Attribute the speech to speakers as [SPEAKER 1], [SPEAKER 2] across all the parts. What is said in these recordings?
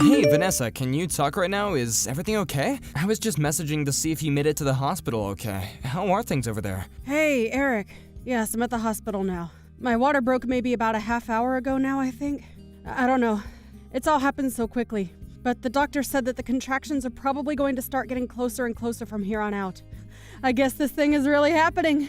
[SPEAKER 1] Hey, Vanessa, can you talk right now? Is everything okay? I was just messaging to see if you made it to the hospital okay. How are things over there?
[SPEAKER 2] Hey, Eric. Yes, I'm at the hospital now. My water broke maybe about a half hour ago now, I think. I don't know. It's all happened so quickly. But the doctor said that the contractions are probably going to start getting closer and closer from here on out. I guess this thing is really happening.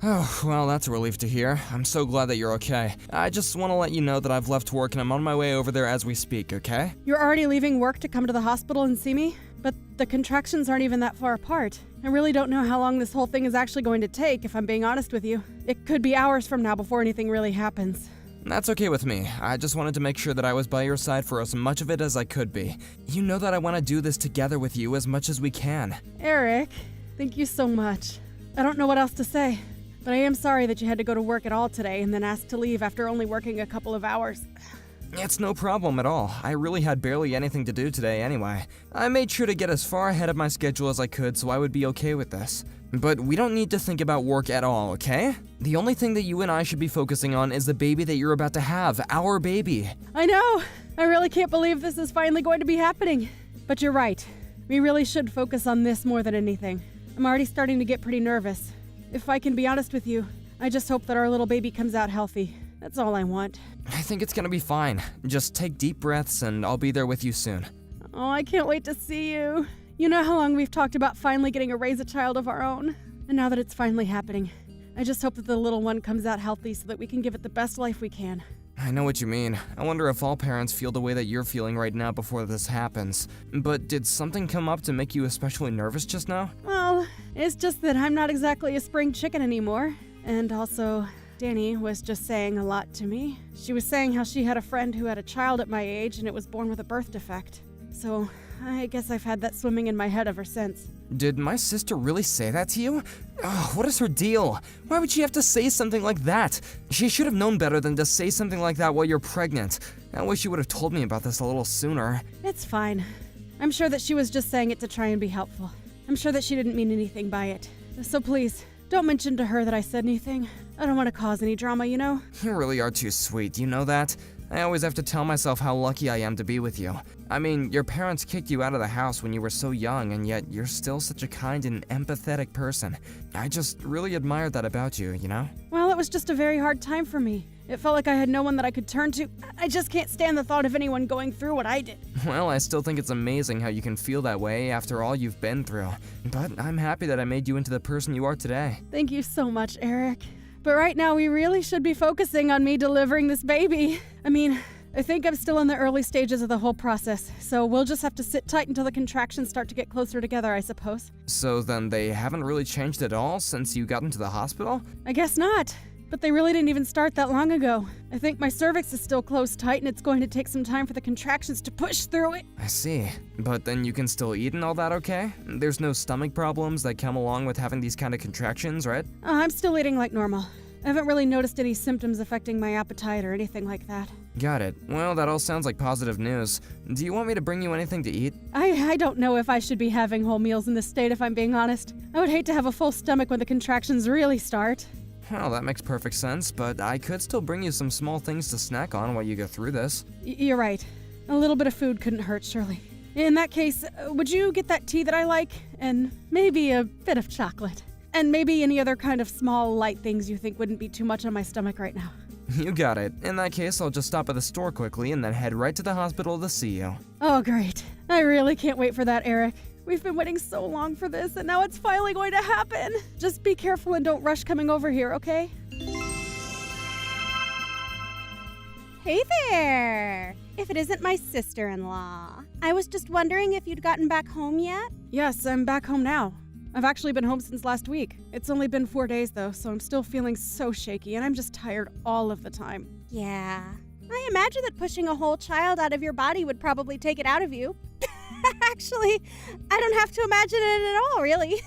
[SPEAKER 1] Oh, well, that's a relief to hear. I'm so glad that you're okay. I just want to let you know that I've left work and I'm on my way over there as we speak, okay?
[SPEAKER 2] You're already leaving work to come to the hospital and see me? But the contractions aren't even that far apart. I really don't know how long this whole thing is actually going to take, if I'm being honest with you. It could be hours from now before anything really happens.
[SPEAKER 1] That's okay with me. I just wanted to make sure that I was by your side for as much of it as I could be. You know that I want to do this together with you as much as we can.
[SPEAKER 2] Eric, thank you so much. I don't know what else to say, but I am sorry that you had to go to work at all today and then asked to leave after only working a couple of hours.
[SPEAKER 1] It's no problem at all. I really had barely anything to do today anyway. I made sure to get as far ahead of my schedule as I could so I would be okay with this. But we don't need to think about work at all, okay? The only thing that you and I should be focusing on is the baby that you're about to have, our baby.
[SPEAKER 2] I know! I really can't believe this is finally going to be happening. But you're right. We really should focus on this more than anything. I'm already starting to get pretty nervous. If I can be honest with you, I just hope that our little baby comes out healthy. That's all I want.
[SPEAKER 1] I think it's gonna be fine. Just take deep breaths and I'll be there with you soon.
[SPEAKER 2] Oh, I can't wait to see you. You know how long we've talked about finally getting to raise a child of our own? And now that it's finally happening, I just hope that the little one comes out healthy so that we can give it the best life we can.
[SPEAKER 1] I know what you mean. I wonder if all parents feel the way that you're feeling right now before this happens. But did something come up to make you especially nervous just now?
[SPEAKER 2] Well, it's just that I'm not exactly a spring chicken anymore. And also, Danny was just saying a lot to me. She was saying how she had a friend who had a child at my age and it was born with a birth defect. So, I guess I've had that swimming in my head ever since.
[SPEAKER 1] Did my sister really say that to you? Oh, what is her deal? Why would she have to say something like that? She should have known better than to say something like that while you're pregnant. I wish you would have told me about this a little sooner.
[SPEAKER 2] It's fine. I'm sure that she was just saying it to try and be helpful. I'm sure that she didn't mean anything by it. So please, don't mention to her that I said anything. I don't want to cause any drama, you know?
[SPEAKER 1] You really are too sweet, you know that? I always have to tell myself how lucky I am to be with you. I mean, your parents kicked you out of the house when you were so young, and yet you're still such a kind and empathetic person. I just really admire that about you, you know?
[SPEAKER 2] Well, it was just a very hard time for me. It felt like I had no one that I could turn to. I just can't stand the thought of anyone going through what I did.
[SPEAKER 1] Well, I still think it's amazing how you can feel that way after all you've been through. But I'm happy that I made you into the person you are today.
[SPEAKER 2] Thank you so much, Eric. But right now, we really should be focusing on me delivering this baby. I mean, I think I'm still in the early stages of the whole process, so we'll just have to sit tight until the contractions start to get closer together, I suppose.
[SPEAKER 1] So then they haven't really changed at all since you got into the hospital?
[SPEAKER 2] I guess not. But they really didn't even start that long ago. I think my cervix is still closed tight and it's going to take some time for the contractions to push through it.
[SPEAKER 1] I see. But then you can still eat and all that, okay? There's no stomach problems that come along with having these kind of contractions, right?
[SPEAKER 2] I'm still eating like normal. I haven't really noticed any symptoms affecting my appetite or anything like that.
[SPEAKER 1] Got it. Well, that all sounds like positive news. Do you want me to bring you anything to eat?
[SPEAKER 2] I don't know if I should be having whole meals in this state, if I'm being honest. I would hate to have a full stomach when the contractions really start.
[SPEAKER 1] Well, that makes perfect sense, but I could still bring you some small things to snack on while you go through this.
[SPEAKER 2] You're right. A little bit of food couldn't hurt, surely. In that case, would you get that tea that I like? And maybe a bit of chocolate. And maybe any other kind of small, light things you think wouldn't be too much on my stomach right now.
[SPEAKER 1] You got it. In that case, I'll just stop at the store quickly and then head right to the hospital to see you.
[SPEAKER 2] Oh, great. I really can't wait for that, Eric. We've been waiting so long for this, and now it's finally going to happen. Just be careful and don't rush coming over here, okay?
[SPEAKER 3] Hey there! If it isn't my sister-in-law. I was just wondering if you'd gotten back home yet?
[SPEAKER 2] Yes, I'm back home now. I've actually been home since last week. It's only been 4 days, though, so I'm still feeling so shaky, and I'm just tired all of the time.
[SPEAKER 3] Yeah. I imagine that pushing a whole child out of your body would probably take it out of you. Actually, I don't have to imagine it at all, really.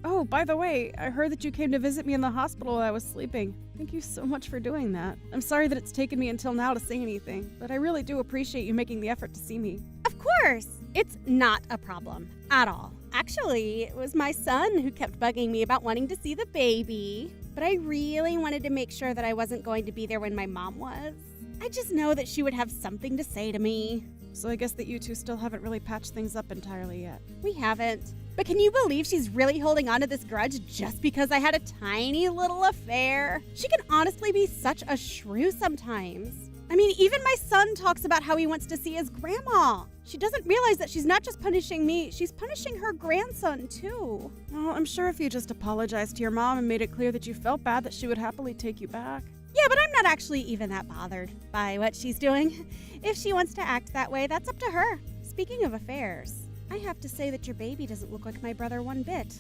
[SPEAKER 2] Oh, by the way, I heard that you came to visit me in the hospital while I was sleeping. Thank you so much for doing that. I'm sorry that it's taken me until now to say anything, but I really do appreciate you making the effort to see me.
[SPEAKER 3] Of course! It's not a problem at all. Actually, it was my son who kept bugging me about wanting to see the baby. But I really wanted to make sure that I wasn't going to be there when my mom was. I just know that she would have something to say to me.
[SPEAKER 2] So I guess that you two still haven't really patched things up entirely yet.
[SPEAKER 3] We haven't. But can you believe she's really holding on to this grudge just because I had a tiny little affair? She can honestly be such a shrew sometimes. I mean, even my son talks about how he wants to see his grandma. She doesn't realize that she's not just punishing me, she's punishing her grandson too.
[SPEAKER 2] Well, I'm sure if you just apologized to your mom and made it clear that you felt bad, that she would happily take you back.
[SPEAKER 3] Yeah, but I'm not actually even that bothered by what she's doing. If she wants to act that way, that's up to her. Speaking of affairs, I have to say that your baby doesn't look like my brother one bit.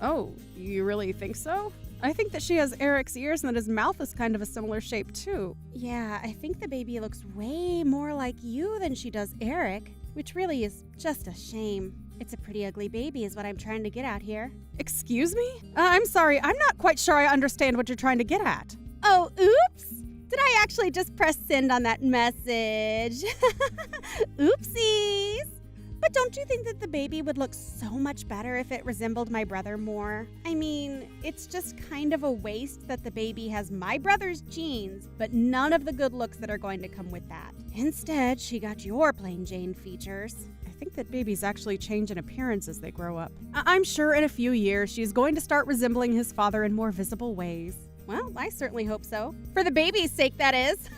[SPEAKER 2] Oh, you really think so? I think that she has Eric's ears and that his mouth is kind of a similar shape too.
[SPEAKER 3] Yeah, I think the baby looks way more like you than she does Eric, which really is just a shame. It's a pretty ugly baby is what I'm trying to get at here.
[SPEAKER 2] Excuse me? I'm sorry, I'm not quite sure I understand what you're trying to get at.
[SPEAKER 3] Oh, oops! Did I actually just press send on that message? Oopsies! But don't you think that the baby would look so much better if it resembled my brother more? I mean, it's just kind of a waste that the baby has my brother's genes, but none of the good looks that are going to come with that. Instead, she got your plain Jane features.
[SPEAKER 2] I think that babies actually change in appearance as they grow up. I'm sure in a few years she's going to start resembling his father in more visible ways.
[SPEAKER 3] Well, I certainly hope so. For the baby's sake, that is.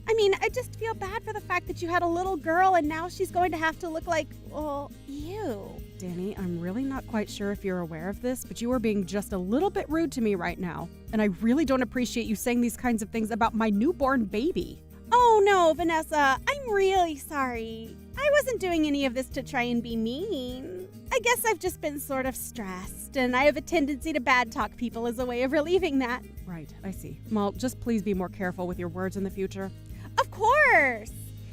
[SPEAKER 3] I mean, I just feel bad for the fact that you had a little girl and now she's going to have to look like, well, you.
[SPEAKER 2] Danny, I'm really not quite sure if you're aware of this, but you are being just a little bit rude to me right now. And I really don't appreciate you saying these kinds of things about my newborn baby.
[SPEAKER 3] Oh no, Vanessa, I'm really sorry. I wasn't doing any of this to try and be mean. I guess I've just been sort of stressed, and I have a tendency to bad talk people as a way of relieving that.
[SPEAKER 2] Right, I see. Well, just please be more careful with your words in the future.
[SPEAKER 3] Of course!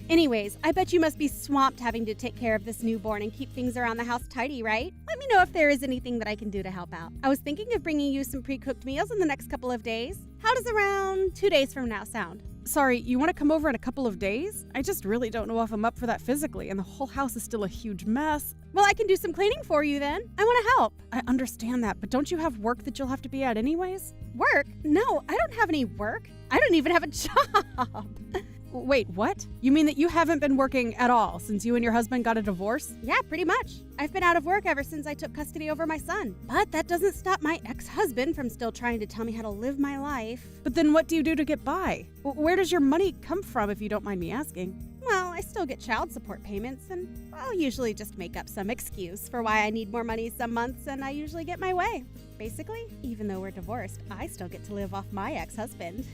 [SPEAKER 3] Anyways, I bet you must be swamped having to take care of this newborn and keep things around the house tidy, right? Let me know if there is anything that I can do to help out. I was thinking of bringing you some pre-cooked meals in the next couple of days. How does around 2 days from now sound?
[SPEAKER 2] Sorry, you want to come over in a couple of days? I just really don't know if I'm up for that physically, and the whole house is still a huge mess.
[SPEAKER 3] Well, I can do some cleaning for you then. I want to help.
[SPEAKER 2] I understand that, but don't you have work that you'll have to be at anyways?
[SPEAKER 3] Work? No, I don't have any work. I don't even have a job.
[SPEAKER 2] Wait, what? You mean that you haven't been working at all since you and your husband got a divorce?
[SPEAKER 3] Yeah, pretty much. I've been out of work ever since I took custody over my son. But that doesn't stop my ex-husband from still trying to tell me how to live my life.
[SPEAKER 2] But then what do you do to get by? Where does your money come from, if you don't mind me asking?
[SPEAKER 3] Well, I still get child support payments, and I'll usually just make up some excuse for why I need more money some months, and I usually get my way. Basically, even though we're divorced, I still get to live off my ex-husband.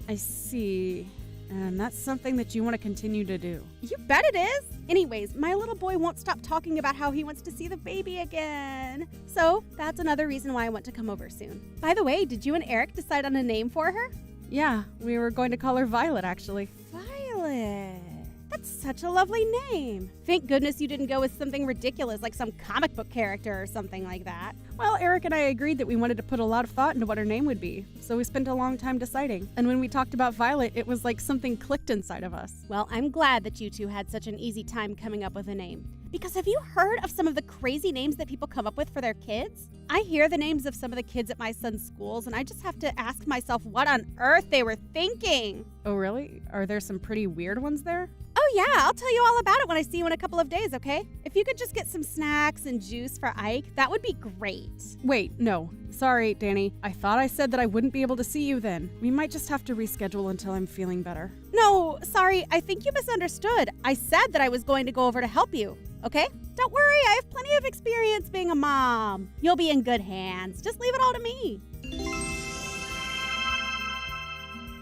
[SPEAKER 2] I see. And that's something that you want to continue to do.
[SPEAKER 3] You bet it is. Anyways, my little boy won't stop talking about how he wants to see the baby again. So that's another reason why I want to come over soon. By the way, did you and Eric decide on a name for her?
[SPEAKER 2] Yeah, we were going to call her Violet, actually.
[SPEAKER 3] Violet. That's such a lovely name. Thank goodness you didn't go with something ridiculous like some comic book character or something like that.
[SPEAKER 2] Well, Eric and I agreed that we wanted to put a lot of thought into what her name would be, so we spent a long time deciding. And when we talked about Violet, it was like something clicked inside of us.
[SPEAKER 3] Well, I'm glad that you two had such an easy time coming up with a name. Because have you heard of some of the crazy names that people come up with for their kids? I hear the names of some of the kids at my son's schools, and I just have to ask myself what on earth they were thinking.
[SPEAKER 2] Oh, really? Are there some pretty weird ones there?
[SPEAKER 3] Oh yeah, I'll tell you all about it when I see you in a couple of days, okay? If you could just get some snacks and juice for Ike, that would be great.
[SPEAKER 2] Wait, no. Sorry, Danny. I thought I said that I wouldn't be able to see you then. We might just have to reschedule until I'm feeling better.
[SPEAKER 3] No, sorry, I think you misunderstood. I said that I was going to go over to help you, okay? Don't worry, I have plenty of experience being a mom. You'll be in good hands. Just leave it all to me.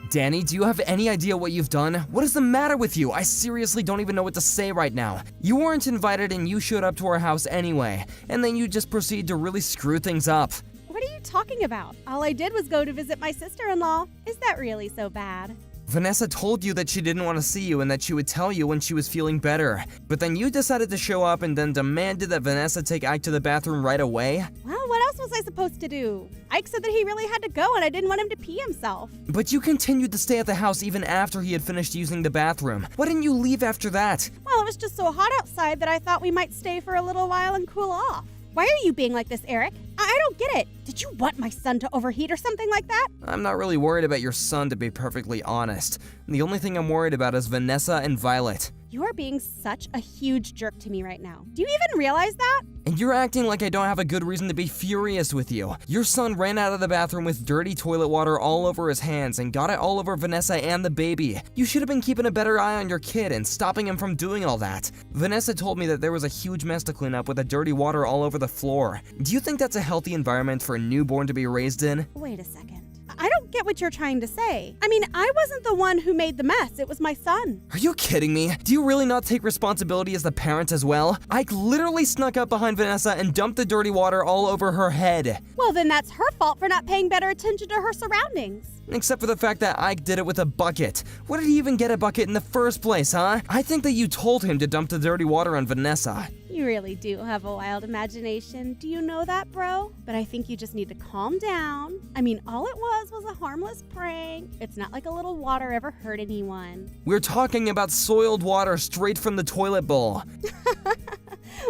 [SPEAKER 1] Danny, do you have any idea what you've done? What is the matter with you? I seriously don't even know what to say right now. You weren't invited and you showed up to our house anyway, and then you just proceed to really screw things up.
[SPEAKER 3] What are you talking about? All I did was go to visit my sister-in-law. Is that really so bad?
[SPEAKER 1] Vanessa told you that she didn't want to see you and that she would tell you when she was feeling better. But then you decided to show up and then demanded that Vanessa take Ike to the bathroom right away?
[SPEAKER 3] Well, what else was I supposed to do? Ike said that he really had to go and I didn't want him to pee himself.
[SPEAKER 1] But you continued to stay at the house even after he had finished using the bathroom. Why didn't you leave after that?
[SPEAKER 3] Well, it was just so hot outside that I thought we might stay for a little while and cool off. Why are you being like this, Eric? I don't get it. Did you want my son to overheat or something like that?
[SPEAKER 1] I'm not really worried about your son, to be perfectly honest. The only thing I'm worried about is Vanessa and Violet.
[SPEAKER 3] You're being such a huge jerk to me right now. Do you even realize that?
[SPEAKER 1] And you're acting like I don't have a good reason to be furious with you. Your son ran out of the bathroom with dirty toilet water all over his hands and got it all over Vanessa and the baby. You should have been keeping a better eye on your kid and stopping him from doing all that. Vanessa told me that there was a huge mess to clean up with the dirty water all over the floor. Do you think that's a healthy environment for a newborn to be raised in?
[SPEAKER 3] Wait a second. I don't get what you're trying to say. I mean, I wasn't the one who made the mess. It was my son.
[SPEAKER 1] Are you kidding me? Do you really not take responsibility as the parent as well? Ike literally snuck up behind Vanessa and dumped the dirty water all over her head.
[SPEAKER 3] Well, then that's her fault for not paying better attention to her surroundings.
[SPEAKER 1] Except for the fact that Ike did it with a bucket. What did he even get a bucket in the first place, huh? I think that you told him to dump the dirty water on Vanessa.
[SPEAKER 3] You really do have a wild imagination. Do you know that, bro? But I think you just need to calm down. I mean, all it was a harmless prank. It's not like a little water ever hurt anyone.
[SPEAKER 1] We're talking about soiled water straight from the toilet bowl.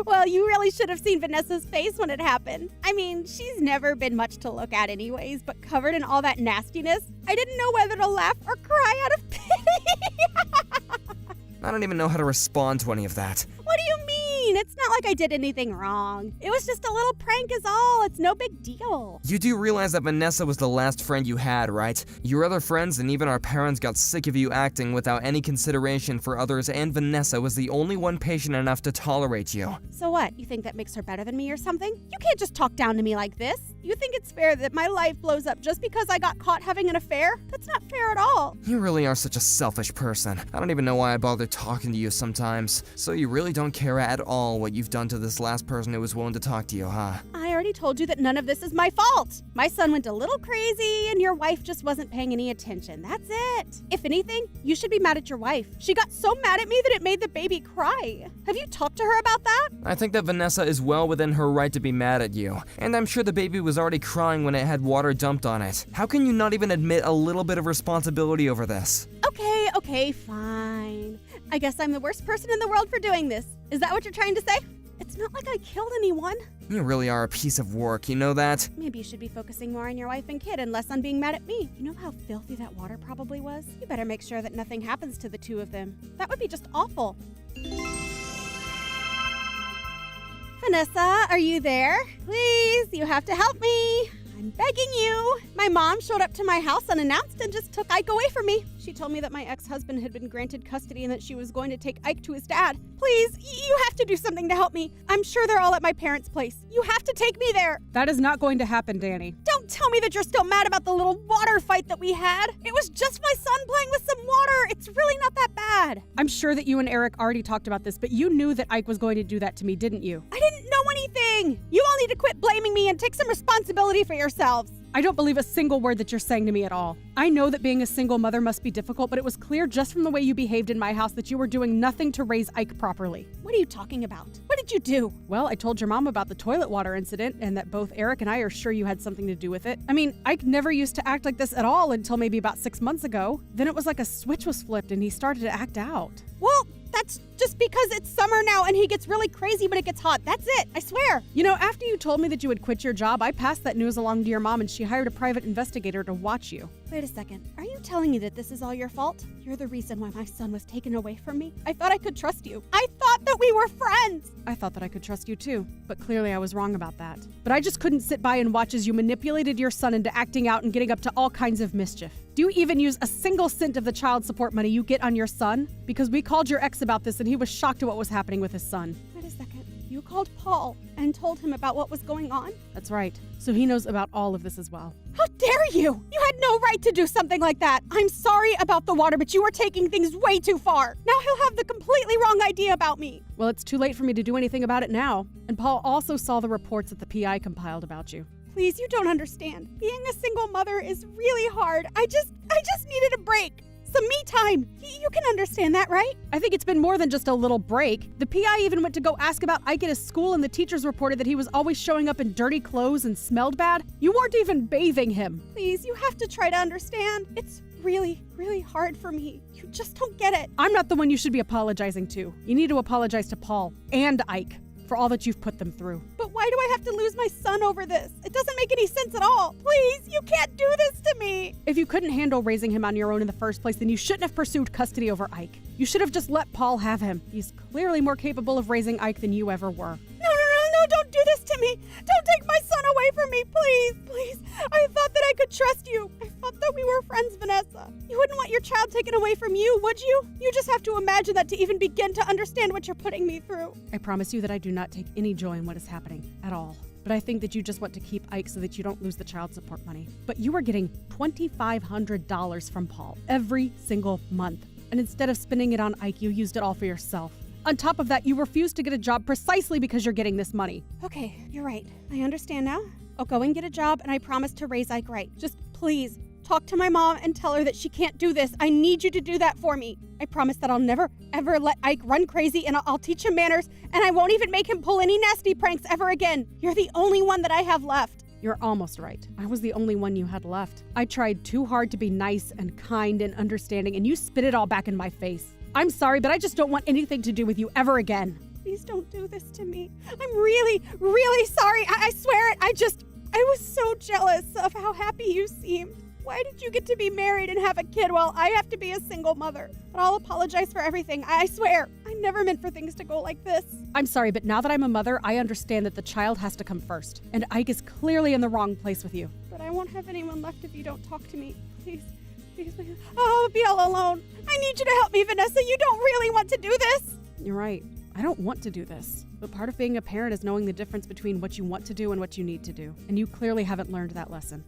[SPEAKER 3] Well, you really should have seen Vanessa's face when it happened. I mean, she's never been much to look at anyways, but covered in all that nastiness, I didn't know whether to laugh or cry out of pity.
[SPEAKER 1] I don't even know how to respond to any of that.
[SPEAKER 3] What do you mean? It's not like I did anything wrong. It was just a little prank is all. It's no big deal.
[SPEAKER 1] You do realize that Vanessa was the last friend you had, right? Your other friends and even our parents got sick of you acting without any consideration for others, and Vanessa was the only one patient enough to tolerate you.
[SPEAKER 3] So what? You think that makes her better than me or something? You can't just talk down to me like this. You think it's fair that my life blows up just because I got caught having an affair? That's not fair at all.
[SPEAKER 1] You really are such a selfish person. I don't even know why I bother talking to you sometimes. So you really don't care at all what you've done to this last person who was willing to talk to you, huh?
[SPEAKER 3] I already told you that none of this is my fault. My son went a little crazy and your wife just wasn't paying any attention. That's it. If anything, you should be mad at your wife. She got so mad at me that it made the baby cry. Have you talked to her about that?
[SPEAKER 1] I think that Vanessa is well within her right to be mad at you. And I'm sure the baby was already crying when it had water dumped on it. How can you not even admit a little bit of responsibility over this?
[SPEAKER 3] Okay, fine. I guess I'm the worst person in the world for doing this. Is that what you're trying to say? It's not like I killed anyone.
[SPEAKER 1] You really are a piece of work, you know that?
[SPEAKER 3] Maybe you should be focusing more on your wife and kid and less on being mad at me. You know how filthy that water probably was? You better make sure that nothing happens to the two of them. That would be just awful. Vanessa, are you there? Please, you have to help me. I'm begging you. My mom showed up to my house unannounced and just took Ike away from me. She told me that my ex-husband had been granted custody and that she was going to take Ike to his dad. Please, you have to do something to help me. I'm sure they're all at my parents' place. You have to take me there.
[SPEAKER 2] That is not going to happen, Danny.
[SPEAKER 3] Don't tell me that you're still mad about the little water fight that we had. It was just my son playing with some water. It's really not that bad.
[SPEAKER 2] I'm sure that you and Eric already talked about this, but you knew that Ike was going to do that to me, didn't you?
[SPEAKER 3] I didn't know anything. You all need to quit blaming me and take some responsibility for yourselves.
[SPEAKER 2] I don't believe a single word that you're saying to me at all. I know that being a single mother must be difficult, but it was clear just from the way you behaved in my house that you were doing nothing to raise Ike properly.
[SPEAKER 3] What are you talking about? What did you do?
[SPEAKER 2] Well, I told your mom about the toilet water incident and that both Eric and I are sure you had something to do with it. I mean, Ike never used to act like this at all until maybe about 6 months ago. Then it was like a switch was flipped and he started to act out.
[SPEAKER 3] Well, that's just because it's summer now and he gets really crazy when it gets hot. That's it, I swear.
[SPEAKER 2] You know, after you told me that you had quit your job, I passed that news along to your mom and she hired a private investigator to watch you.
[SPEAKER 3] Wait a second. Are you telling me that this is all your fault? You're the reason why my son was taken away from me? I thought I could trust you. I thought that we were friends.
[SPEAKER 2] I thought that I could trust you too, but clearly I was wrong about that. But I just couldn't sit by and watch as you manipulated your son into acting out and getting up to all kinds of mischief. Do you even use a single cent of the child support money you get on your son? Because we called your ex about this and he was shocked at what was happening with his son.
[SPEAKER 3] Wait a second. You called Paul and told him about what was going on?
[SPEAKER 2] That's right. So he knows about all of this as well.
[SPEAKER 3] How dare you! You had no right to do something like that. I'm sorry about the water, but you were taking things way too far. Now he'll have the completely wrong idea about me.
[SPEAKER 2] Well, it's too late for me to do anything about it now. And Paul also saw the reports that the PI compiled about you.
[SPEAKER 3] Please, you don't understand. Being a single mother is really hard. I just needed a break. Some me time. You can understand that, right?
[SPEAKER 2] I think it's been more than just a little break. The PI even went to go ask about Ike at his school and the teachers reported that he was always showing up in dirty clothes and smelled bad. You weren't even bathing him.
[SPEAKER 3] Please, you have to try to understand. It's really, really hard for me. You just don't get it.
[SPEAKER 2] I'm not the one you should be apologizing to. You need to apologize to Paul and Ike for all that you've put them through.
[SPEAKER 3] But Why do I have to lose my son over this? It doesn't make any sense at all. Please, you can't do this to me.
[SPEAKER 2] If you couldn't handle raising him on your own in the first place, then you shouldn't have pursued custody over Ike. You should have just let Paul have him. He's clearly more capable of raising Ike than you ever were.
[SPEAKER 3] No, don't do this to me. Don't take my son away from me, please. I thought that I could trust you. I thought that we were friends, Vanessa. You wouldn't want your child taken away from you, would you? You just have to imagine that to even begin to understand what you're putting me through.
[SPEAKER 2] I promise you that I do not take any joy in what is happening at all. But I think that you just want to keep Ike so that you don't lose the child support money. But you are getting $2,500 from Paul every single month. And instead of spending it on Ike, you used it all for yourself. On top of that, you refused to get a job precisely because you're getting this money.
[SPEAKER 3] Okay, you're right. I understand now. I'll go and get a job, and I promise to raise Ike right. Just please, talk to my mom and tell her that she can't do this. I need you to do that for me. I promise that I'll never, ever let Ike run crazy, and I'll teach him manners, and I won't even make him pull any nasty pranks ever again. You're the only one that I have left.
[SPEAKER 2] You're almost right. I was the only one you had left. I tried too hard to be nice and kind and understanding, and you spit it all back in my face. I'm sorry, but I just don't want anything to do with you ever again.
[SPEAKER 3] Please don't do this to me. I'm really, really sorry. I swear it. I was so jealous of how happy you seemed. Why did you get to be married and have a kid while I have to be a single mother? But I'll apologize for everything. I swear. I never meant for things to go like this.
[SPEAKER 2] I'm sorry, but now that I'm a mother, I understand that the child has to come first. And Ike is clearly in the wrong place with you.
[SPEAKER 3] But I won't have anyone left if you don't talk to me. Please. Please. I'll be all alone. I need you to help me, Vanessa. You don't really want to do this.
[SPEAKER 2] You're right. I don't want to do this. But part of being a parent is knowing the difference between what you want to do and what you need to do. And you clearly haven't learned that lesson.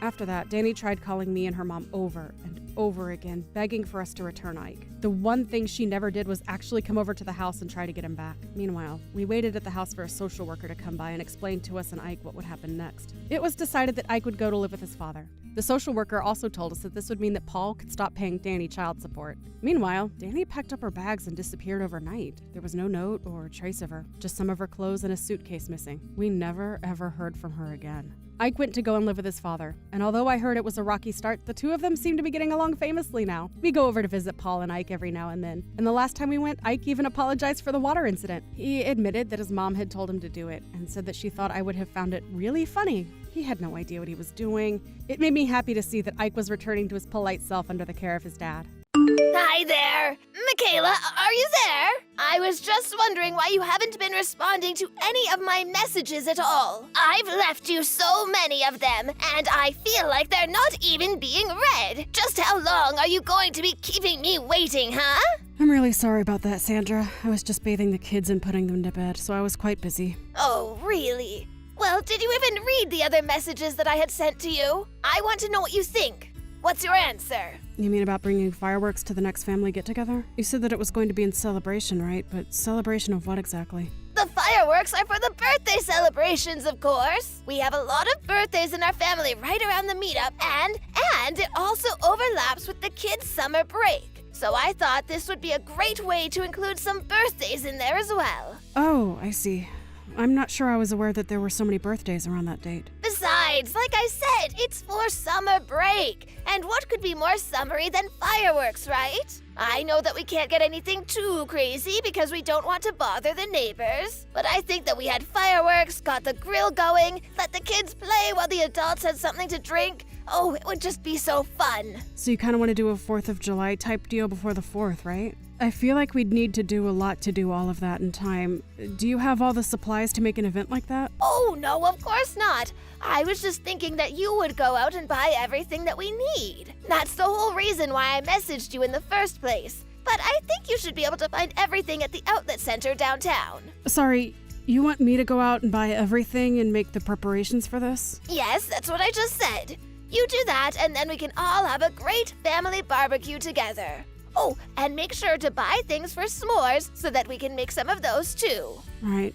[SPEAKER 2] After that, Danny tried calling me and her mom over and over again, begging for us to return Ike. The one thing she never did was actually come over to the house and try to get him back. Meanwhile, we waited at the house for a social worker to come by and explain to us and Ike what would happen next. It was decided that Ike would go to live with his father. The social worker also told us that this would mean that Paul could stop paying Danny child support. Meanwhile, Danny packed up her bags and disappeared overnight. There was no note or trace of her, just some of her clothes and a suitcase missing. We never ever heard from her again. Ike went to go and live with his father, and although I heard it was a rocky start, the two of them seem to be getting along famously now. We go over to visit Paul and Ike every now and then, and the last time we went, Ike even apologized for the water incident. He admitted that his mom had told him to do it, and said that she thought I would have found it really funny. He had no idea what he was doing. It made me happy to see that Ike was returning to his polite self under the care of his dad.
[SPEAKER 4] Hi there. Michaela, are you there? I was just wondering why you haven't been responding to any of my messages at all. I've left you so many of them, and I feel like they're not even being read. Just how long are you going to be keeping me waiting, huh?
[SPEAKER 2] I'm really sorry about that, Sandra. I was just bathing the kids and putting them to bed, so I was quite busy.
[SPEAKER 4] Oh, really? Well, did you even read the other messages that I had sent to you? I want to know what you think. What's your answer?
[SPEAKER 2] You mean about bringing fireworks to the next family get-together? You said that it was going to be in celebration, right? But celebration of what exactly?
[SPEAKER 4] The fireworks are for the birthday celebrations, of course. We have a lot of birthdays in our family right around the meetup, and it also overlaps with the kids' summer break. So I thought this would be a great way to include some birthdays in there as well.
[SPEAKER 2] Oh, I see. I'm not sure I was aware that there were so many birthdays around that date.
[SPEAKER 4] Besides, like I said, it's for summer break. And what could be more summery than fireworks, right? I know that we can't get anything too crazy because we don't want to bother the neighbors. But I think that we had fireworks, got the grill going, let the kids play while the adults had something to drink. Oh, it would just be so fun.
[SPEAKER 2] So you kind of want to do a 4th of July type deal before the 4th, right? I feel like we'd need to do a lot to do all of that in time. Do you have all the supplies to make an event like that?
[SPEAKER 4] Oh, no, of course not. I was just thinking that you would go out and buy everything that we need. That's the whole reason why I messaged you in the first place. But I think you should be able to find everything at the outlet center downtown.
[SPEAKER 2] Sorry, you want me to go out and buy everything and make the preparations for this?
[SPEAKER 4] Yes, that's what I just said. You do that, and then we can all have a great family barbecue together. Oh, and make sure to buy things for s'mores so that we can make some of those too.
[SPEAKER 2] Right.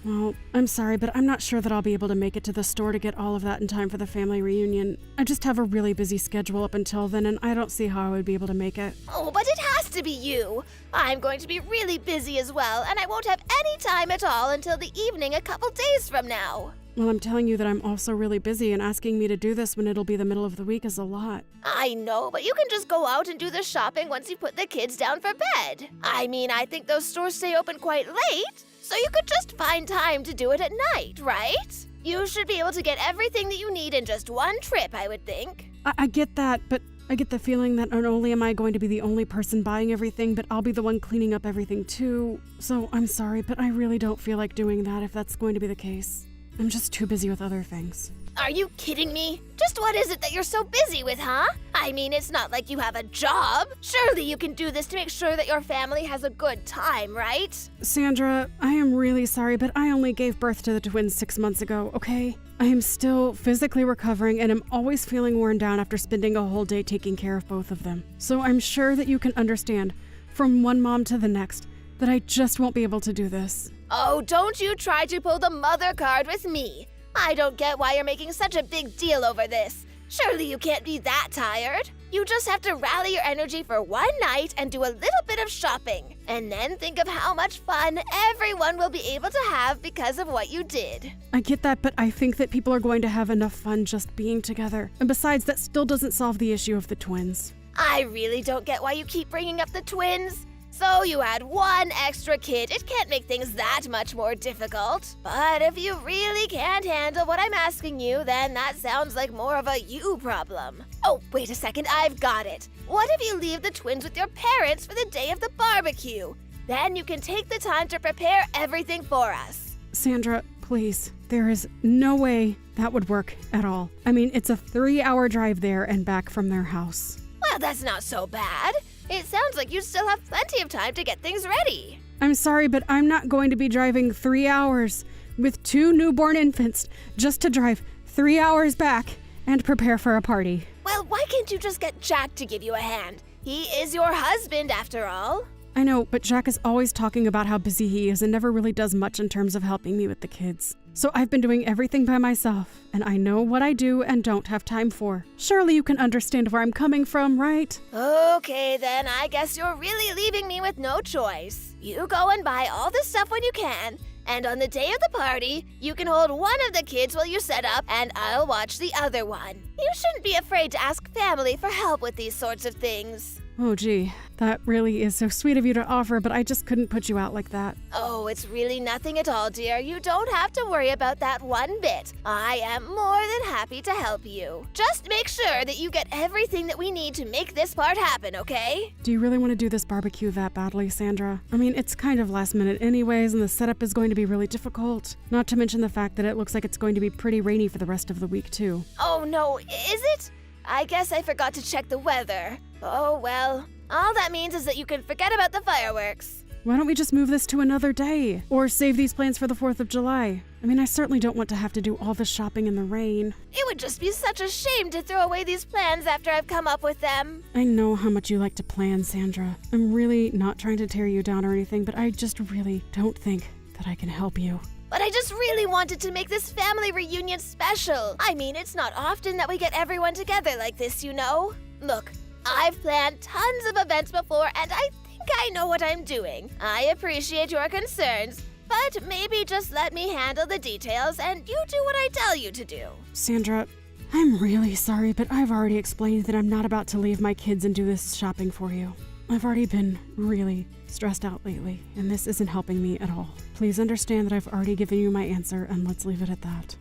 [SPEAKER 2] Well, I'm sorry, but I'm not sure that I'll be able to make it to the store to get all of that in time for the family reunion. I just have a really busy schedule up until then, and I don't see how I would be able to make it.
[SPEAKER 4] Oh, but it has to be you. I'm going to be really busy as well, and I won't have any time at all until the evening a couple days from now.
[SPEAKER 2] Well, I'm telling you that I'm also really busy, and asking me to do this when it'll be the middle of the week is a lot.
[SPEAKER 4] I know, but you can just go out and do the shopping once you put the kids down for bed. I mean, I think those stores stay open quite late, so you could just find time to do it at night, right? You should be able to get everything that you need in just one trip, I would think.
[SPEAKER 2] I get that, but I get the feeling that not only am I going to be the only person buying everything, but I'll be the one cleaning up everything too. So I'm sorry, but I really don't feel like doing that if that's going to be the case. I'm just too busy with other things.
[SPEAKER 4] Are you kidding me? Just what is it that you're so busy with, huh? I mean, it's not like you have a job. Surely you can do this to make sure that your family has a good time, right?
[SPEAKER 2] Sandra, I am really sorry, but I only gave birth to the twins 6 months ago, okay? I am still physically recovering and am always feeling worn down after spending a whole day taking care of both of them. So I'm sure that you can understand, from one mom to the next, that I just won't be able to do this.
[SPEAKER 4] Oh, don't you try to pull the mother card with me. I don't get why you're making such a big deal over this. Surely you can't be that tired. You just have to rally your energy for one night and do a little bit of shopping. And then think of how much fun everyone will be able to have because of what you did.
[SPEAKER 2] I get that, but I think that people are going to have enough fun just being together. And besides, that still doesn't solve the issue of the twins.
[SPEAKER 4] I really don't get why you keep bringing up the twins. So you had one extra kid. It can't make things that much more difficult. But if you really can't handle what I'm asking you, then that sounds like more of a you problem. Oh, wait a second, I've got it. What if you leave the twins with your parents for the day of the barbecue? Then you can take the time to prepare everything for us.
[SPEAKER 2] Sandra, please. There is no way that would work at all. I mean, it's a 3-hour drive there and back from their house.
[SPEAKER 4] Well, that's not so bad. It sounds like you still have plenty of time to get things ready.
[SPEAKER 2] I'm sorry, but I'm not going to be driving 3 hours with 2 newborn infants just to drive 3 hours back and prepare for a party.
[SPEAKER 4] Well, why can't you just get Jack to give you a hand? He is your husband, after all.
[SPEAKER 2] I know, but Jack is always talking about how busy he is and never really does much in terms of helping me with the kids. So I've been doing everything by myself, and I know what I do and don't have time for. Surely you can understand where I'm coming from, right?
[SPEAKER 4] Okay, then I guess you're really leaving me with no choice. You go and buy all the stuff when you can, and on the day of the party, you can hold one of the kids while you set up, and I'll watch the other one. You shouldn't be afraid to ask family for help with these sorts of things.
[SPEAKER 2] Oh gee, that really is so sweet of you to offer, but I just couldn't put you out like that.
[SPEAKER 4] Oh, it's really nothing at all, dear. You don't have to worry about that one bit. I am more than happy to help you. Just make sure that you get everything that we need to make this part happen, okay?
[SPEAKER 2] Do you really want to do this barbecue that badly, Sandra? I mean, it's kind of last minute anyways, and the setup is going to be really difficult. Not to mention the fact that it looks like it's going to be pretty rainy for the rest of the week, too.
[SPEAKER 4] Oh no, is it? I guess I forgot to check the weather. Oh well. All that means is that you can forget about the fireworks.
[SPEAKER 2] Why don't we just move this to another day? Or save these plans for the 4th of July? I mean, I certainly don't want to have to do all this shopping in the rain.
[SPEAKER 4] It would just be such a shame to throw away these plans after I've come up with them.
[SPEAKER 2] I know how much you like to plan, Sandra. I'm really not trying to tear you down or anything, but I just really don't think that I can help you.
[SPEAKER 4] But I just really wanted to make this family reunion special. I mean, it's not often that we get everyone together like this, you know? Look, I've planned tons of events before, and I think I know what I'm doing. I appreciate your concerns, but maybe just let me handle the details and you do what I tell you to do.
[SPEAKER 2] Sandra, I'm really sorry, but I've already explained that I'm not about to leave my kids and do this shopping for you. I've already been really stressed out lately, and this isn't helping me at all. Please understand that I've already given you my answer, and let's leave it at that.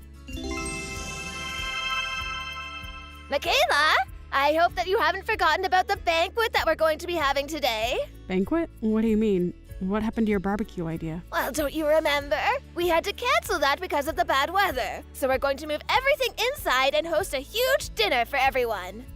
[SPEAKER 4] Michaela, I hope that you haven't forgotten about the banquet that we're going to be having today.
[SPEAKER 2] Banquet? What do you mean? What happened to your barbecue idea?
[SPEAKER 4] Well, don't you remember? We had to cancel that because of the bad weather. So we're going to move everything inside and host a huge dinner for everyone.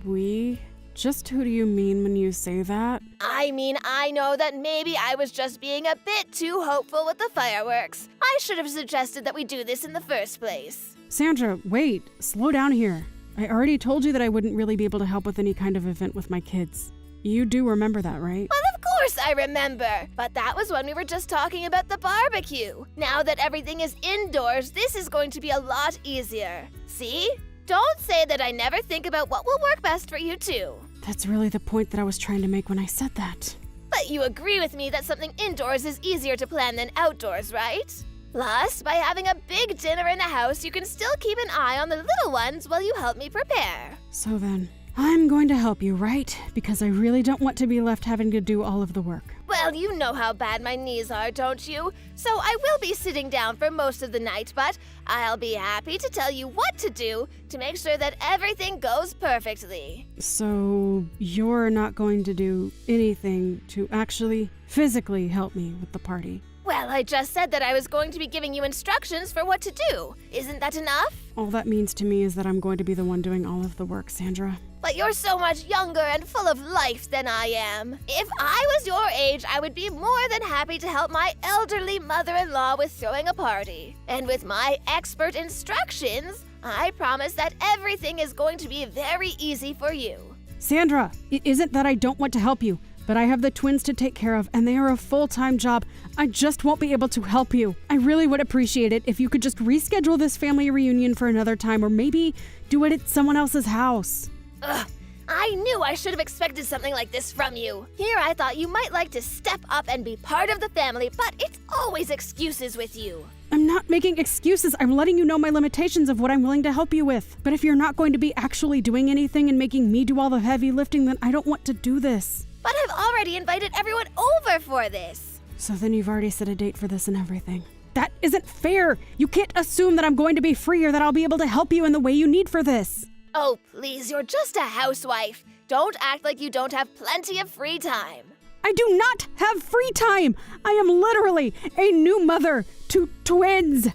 [SPEAKER 2] Just who do you mean when you say that?
[SPEAKER 4] I mean, I know that maybe I was just being a bit too hopeful with the fireworks. I should have suggested that we do this in the first place.
[SPEAKER 2] Sandra, wait. Slow down here. I already told you that I wouldn't really be able to help with any kind of event with my kids. You do remember that, right?
[SPEAKER 4] Well, of course I remember. But that was when we were just talking about the barbecue. Now that everything is indoors, this is going to be a lot easier. See? Don't say that I never think about what will work best for you too.
[SPEAKER 2] That's really the point that I was trying to make when I said that.
[SPEAKER 4] But you agree with me that something indoors is easier to plan than outdoors, right? Plus, by having a big dinner in the house, you can still keep an eye on the little ones while you help me prepare.
[SPEAKER 2] So then, I'm going to help you, right? Because I really don't want to be left having to do all of the work.
[SPEAKER 4] Well, you know how bad my knees are, don't you? So I will be sitting down for most of the night, but I'll be happy to tell you what to do to make sure that everything goes perfectly.
[SPEAKER 2] So you're not going to do anything to actually physically help me with the party?
[SPEAKER 4] Well, I just said that I was going to be giving you instructions for what to do. Isn't that enough?
[SPEAKER 2] All that means to me is that I'm going to be the one doing all of the work, Sandra.
[SPEAKER 4] But you're so much younger and full of life than I am. If I was your age, I would be more than happy to help my elderly mother-in-law with throwing a party. And with my expert instructions, I promise that everything is going to be very easy for you.
[SPEAKER 2] Sandra, it isn't that I don't want to help you, but I have the twins to take care of, and they are a full-time job. I just won't be able to help you. I really would appreciate it if you could just reschedule this family reunion for another time, or maybe do it at someone else's house.
[SPEAKER 4] Ugh, I knew I should have expected something like this from you. Here I thought you might like to step up and be part of the family, but it's always excuses with you.
[SPEAKER 2] I'm not making excuses. I'm letting you know my limitations of what I'm willing to help you with. But if you're not going to be actually doing anything and making me do all the heavy lifting, then I don't want to do this.
[SPEAKER 4] But I've already invited everyone over for this.
[SPEAKER 2] So then you've already set a date for this and everything. That isn't fair. You can't assume that I'm going to be free or that I'll be able to help you in the way you need for this.
[SPEAKER 4] Oh, please, you're just a housewife. Don't act like you don't have plenty of free time.
[SPEAKER 2] I do not have free time. I am literally a new mother to twins.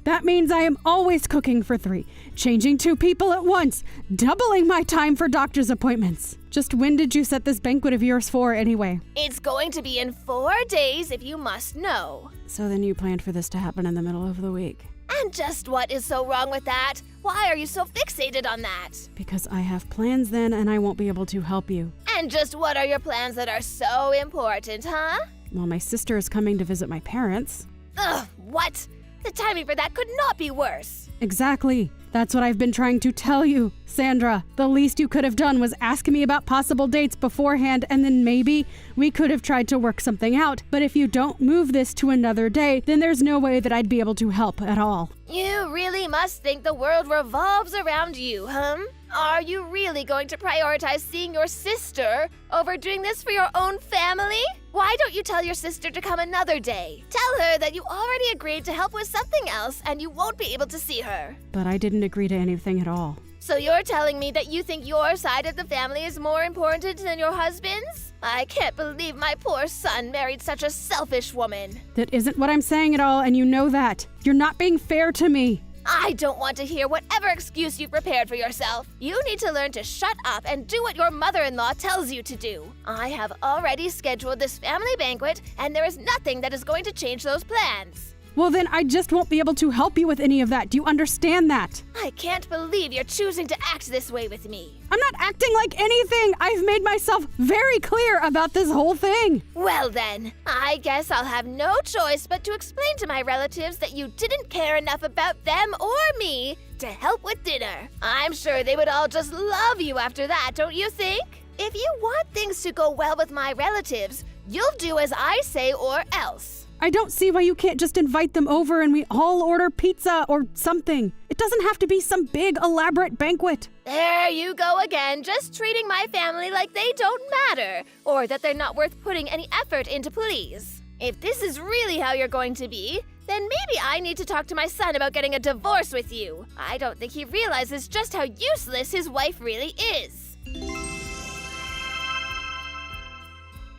[SPEAKER 2] That means I am always cooking for 3, changing 2 people at once, doubling my time for doctor's appointments. Just when did you set this banquet of yours for anyway?
[SPEAKER 4] It's going to be in 4 days if you must know.
[SPEAKER 2] So then you planned for this to happen in the middle of the week.
[SPEAKER 4] And just what is so wrong with that? Why are you so fixated on that?
[SPEAKER 2] Because I have plans then and I won't be able to help you.
[SPEAKER 4] And just what are your plans that are so important, huh?
[SPEAKER 2] Well, my sister is coming to visit my parents.
[SPEAKER 4] Ugh, what? The timing for that could not be worse.
[SPEAKER 2] Exactly. That's what I've been trying to tell you, Sandra. The least you could have done was ask me about possible dates beforehand, and then maybe we could have tried to work something out. But if you don't move this to another day, then there's no way that I'd be able to help at all.
[SPEAKER 4] You really must think the world revolves around you, huh? Are you really going to prioritize seeing your sister over doing this for your own family? Why don't you tell your sister to come another day? Tell her that you already agreed to help with something else and you won't be able to see her.
[SPEAKER 2] But I didn't agree to anything at all.
[SPEAKER 4] So you're telling me that you think your side of the family is more important than your husband's? I can't believe my poor son married such a selfish woman.
[SPEAKER 2] That isn't what I'm saying at all, and you know that. You're not being fair to me.
[SPEAKER 4] I don't want to hear whatever excuse you've prepared for yourself. You need to learn to shut up and do what your mother-in-law tells you to do. I have already scheduled this family banquet, and there is nothing that is going to change those plans.
[SPEAKER 2] Well, then I just won't be able to help you with any of that. Do you understand that?
[SPEAKER 4] I can't believe you're choosing to act this way with me.
[SPEAKER 2] I'm not acting like anything. I've made myself very clear about this whole thing.
[SPEAKER 4] Well then, I guess I'll have no choice but to explain to my relatives that you didn't care enough about them or me to help with dinner. I'm sure they would all just love you after that, don't you think? If you want things to go well with my relatives, you'll do as I say or else.
[SPEAKER 2] I don't see why you can't just invite them over and we all order pizza or something. It doesn't have to be some big, elaborate banquet.
[SPEAKER 4] There you go again, just treating my family like they don't matter, or that they're not worth putting any effort into, please. If this is really how you're going to be, then maybe I need to talk to my son about getting a divorce with you. I don't think he realizes just how useless his wife really is.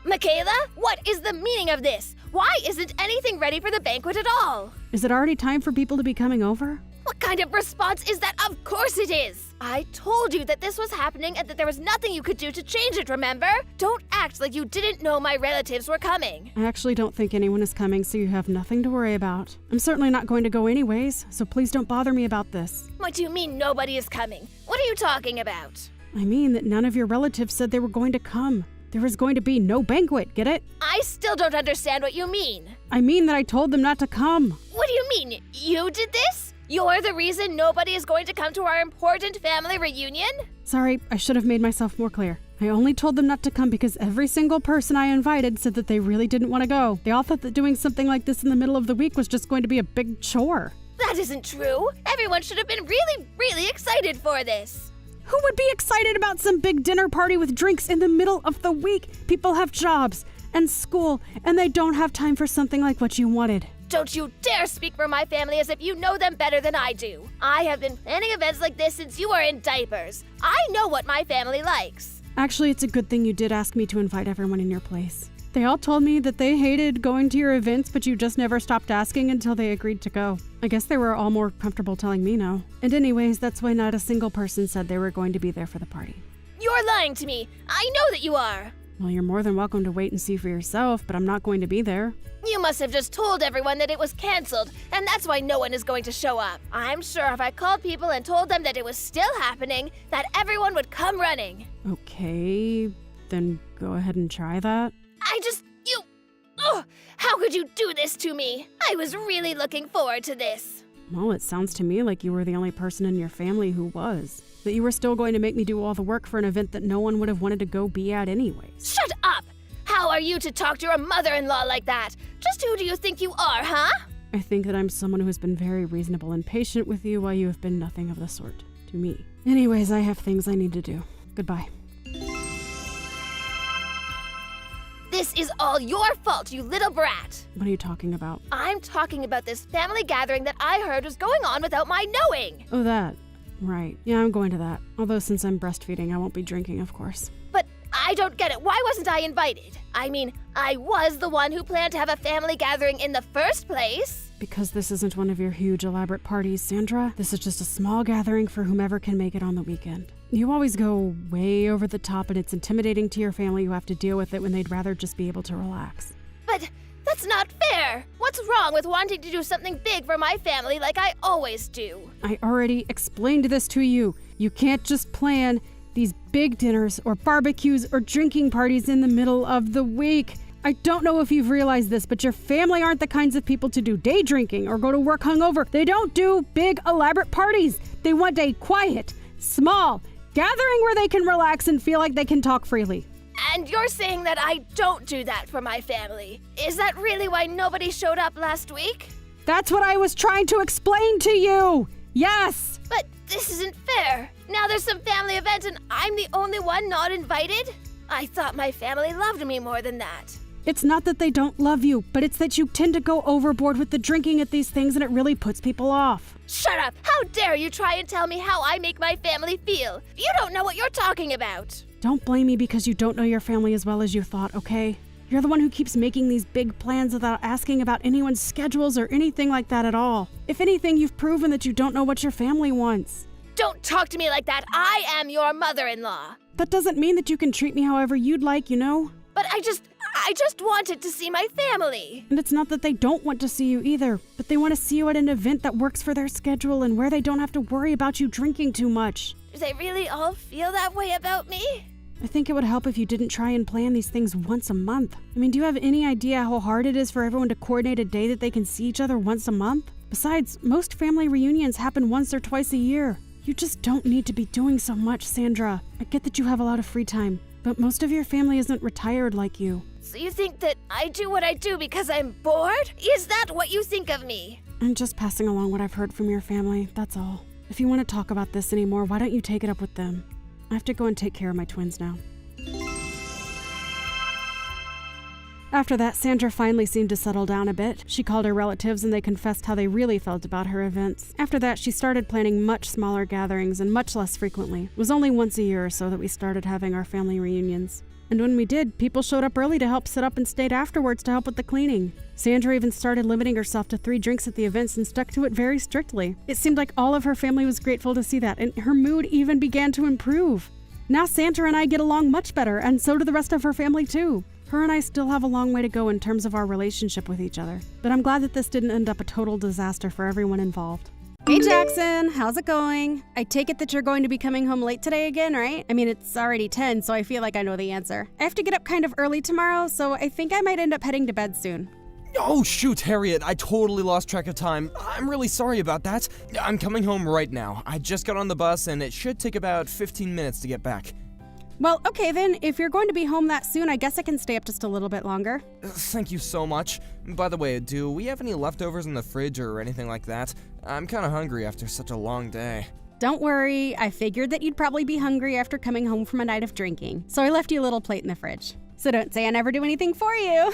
[SPEAKER 4] Michaela, what is the meaning of this? Why isn't anything ready for the banquet at all?
[SPEAKER 2] Is it already time for people to be coming over?
[SPEAKER 4] What kind of response is that? Of course it is! I told you that this was happening and that there was nothing you could do to change it, remember? Don't act like you didn't know my relatives were coming.
[SPEAKER 2] I actually don't think anyone is coming, so you have nothing to worry about. I'm certainly not going to go anyways, so please don't bother me about this.
[SPEAKER 4] What do you mean nobody is coming? What are you talking about?
[SPEAKER 2] I mean that none of your relatives said they were going to come. There is going to be no banquet, get it?
[SPEAKER 4] I still don't understand what you mean.
[SPEAKER 2] I mean that I told them not to come.
[SPEAKER 4] What do you mean? You did this? You're the reason nobody is going to come to our important family reunion?
[SPEAKER 2] Sorry, I should have made myself more clear. I only told them not to come because every single person I invited said that they really didn't want to go. They all thought that doing something like this in the middle of the week was just going to be a big chore.
[SPEAKER 4] That isn't true. Everyone should have been really, really excited for this.
[SPEAKER 2] Who would be excited about some big dinner party with drinks in the middle of the week? People have jobs and school, and they don't have time for something like what you wanted.
[SPEAKER 4] Don't you dare speak for my family as if you know them better than I do. I have been planning events like this since you were in diapers. I know what my family likes.
[SPEAKER 2] Actually, it's a good thing you did ask me to invite everyone in your place. They all told me that they hated going to your events, but you just never stopped asking until they agreed to go. I guess they were all more comfortable telling me no. And anyways, that's why not a single person said they were going to be there for the party.
[SPEAKER 4] You're lying to me. I know that you are.
[SPEAKER 2] Well, you're more than welcome to wait and see for yourself, but I'm not going to be there.
[SPEAKER 4] You must have just told everyone that it was canceled, and that's why no one is going to show up. I'm sure if I called people and told them that it was still happening, that everyone would come running.
[SPEAKER 2] Okay, then go ahead and try that.
[SPEAKER 4] How could you do this to me? I was really looking forward to this.
[SPEAKER 2] Well, it sounds to me like you were the only person in your family who was. That you were still going to make me do all the work for an event that no one would have wanted to go be at anyways.
[SPEAKER 4] Shut up! How are you to talk to your mother-in-law like that? Just who do you think you are, huh?
[SPEAKER 2] I think that I'm someone who has been very reasonable and patient with you while you have been nothing of the sort to me. Anyways, I have things I need to do. Goodbye.
[SPEAKER 4] This is all your fault, you little brat.
[SPEAKER 2] What are you talking about?
[SPEAKER 4] I'm talking about this family gathering that I heard was going on without my knowing.
[SPEAKER 2] Oh, that. Right. Yeah, I'm going to that. Although since I'm breastfeeding, I won't be drinking, of course.
[SPEAKER 4] But I don't get it. Why wasn't I invited? I mean, I was the one who planned to have a family gathering in the first place.
[SPEAKER 2] Because this isn't one of your huge elaborate parties, Sandra. This is just a small gathering for whomever can make it on the weekend. You always go way over the top and it's intimidating to your family who have to deal with it when they'd rather just be able to relax.
[SPEAKER 4] But that's not fair. What's wrong with wanting to do something big for my family like I always do?
[SPEAKER 2] I already explained this to you. You can't just plan these big dinners or barbecues or drinking parties in the middle of the week. I don't know if you've realized this, but your family aren't the kinds of people to do day drinking or go to work hungover. They don't do big, elaborate parties. They want a quiet, small gathering where they can relax and feel like they can talk freely.
[SPEAKER 4] And you're saying that I don't do that for my family. Is that really why nobody showed up last week?
[SPEAKER 2] That's what I was trying to explain to you. Yes.
[SPEAKER 4] But this isn't fair. Now there's some family event and I'm the only one not invited? I thought my family loved me more than that.
[SPEAKER 2] It's not that they don't love you, but it's that you tend to go overboard with the drinking at these things and it really puts people off.
[SPEAKER 4] Shut up! How dare you try and tell me how I make my family feel? You don't know what you're talking about.
[SPEAKER 2] Don't blame me because you don't know your family as well as you thought, okay? You're the one who keeps making these big plans without asking about anyone's schedules or anything like that at all. If anything, you've proven that you don't know what your family wants.
[SPEAKER 4] Don't talk to me like that. I am your mother-in-law.
[SPEAKER 2] That doesn't mean that you can treat me however you'd like, you know?
[SPEAKER 4] But I just wanted to see my family.
[SPEAKER 2] And it's not that they don't want to see you either, but they want to see you at an event that works for their schedule and where they don't have to worry about you drinking too much.
[SPEAKER 4] Do they really all feel that way about me?
[SPEAKER 2] I think it would help if you didn't try and plan these things once a month. I mean, do you have any idea how hard it is for everyone to coordinate a day that they can see each other once a month? Besides, most family reunions happen once or twice a year. You just don't need to be doing so much, Sandra. I get that you have a lot of free time, but most of your family isn't retired like you.
[SPEAKER 4] So you think that I do what I do because I'm bored? Is that what you think of me?
[SPEAKER 2] I'm just passing along what I've heard from your family, that's all. If you want to talk about this anymore, why don't you take it up with them? I have to go and take care of my twins now. After that, Sandra finally seemed to settle down a bit. She called her relatives and they confessed how they really felt about her events. After that, she started planning much smaller gatherings and much less frequently. It was only once a year or so that we started having our family reunions. And when we did, people showed up early to help set up and stayed afterwards to help with the cleaning. Sandra even started limiting herself to 3 drinks at the events and stuck to it very strictly. It seemed like all of her family was grateful to see that, and her mood even began to improve. Now Sandra and I get along much better, and so do the rest of her family too. Her and I still have a long way to go in terms of our relationship with each other, but I'm glad that this didn't end up a total disaster for everyone involved.
[SPEAKER 3] Hey Jackson, how's it going? I take it that you're going to be coming home late today again, right? I mean, it's already 10, so I feel like I know the answer. I have to get up kind of early tomorrow, so I think I might end up heading to bed soon.
[SPEAKER 1] Oh shoot, Harriet, I totally lost track of time. I'm really sorry about that. I'm coming home right now. I just got on the bus and it should take about 15 minutes to get back.
[SPEAKER 2] Well, okay then, if you're going to be home that soon, I guess I can stay up just a little bit longer.
[SPEAKER 1] Thank you so much. By the way, do we have any leftovers in the fridge or anything like that? I'm kinda hungry after such a long day.
[SPEAKER 2] Don't worry, I figured that you'd probably be hungry after coming home from a night of drinking, so I left you a little plate in the fridge. So don't say I never do anything for you.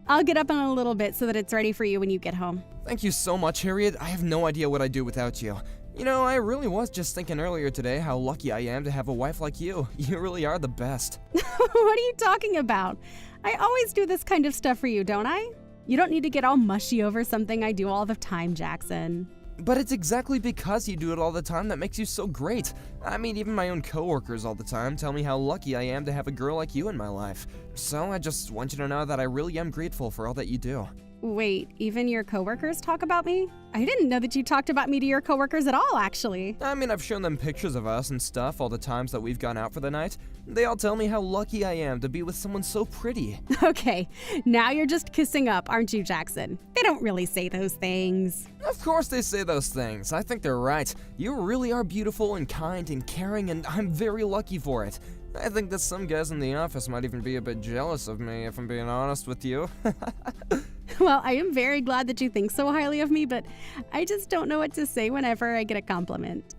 [SPEAKER 2] I'll get up in a little bit so that it's ready for you when you get home.
[SPEAKER 1] Thank you so much, Harriet. I have no idea what I'd do without you. You know, I really was just thinking earlier today how lucky I am to have a wife like you. You really are the best.
[SPEAKER 2] What are you talking about? I always do this kind of stuff for you, don't I? You don't need to get all mushy over something I do all the time, Jackson.
[SPEAKER 1] But it's exactly because you do it all the time that makes you so great. I mean, even my own coworkers all the time tell me how lucky I am to have a girl like you in my life. So I just want you to know that I really am grateful for all that you do.
[SPEAKER 2] Wait, even your coworkers talk about me? I didn't know that you talked about me to your coworkers at all, actually.
[SPEAKER 1] I mean, I've shown them pictures of us and stuff all the times that we've gone out for the night. They all tell me how lucky I am to be with someone so pretty.
[SPEAKER 2] Okay, now you're just kissing up, aren't you, Jackson? They don't really say those things.
[SPEAKER 1] Of course they say those things. I think they're right. You really are beautiful and kind and caring, and I'm very lucky for it. I think that some guys in the office might even be a bit jealous of me, if I'm being honest with you.
[SPEAKER 2] Well, I am very glad that you think so highly of me, but I just don't know what to say whenever I get a compliment.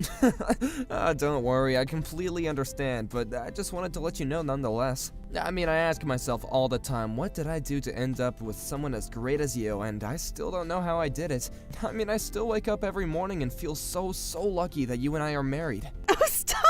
[SPEAKER 1] Don't worry, I completely understand, but I just wanted to let you know nonetheless. I mean, I ask myself all the time, what did I do to end up with someone as great as you, and I still don't know how I did it. I mean, I still wake up every morning and feel so lucky that you and I are married.
[SPEAKER 2] Oh, stop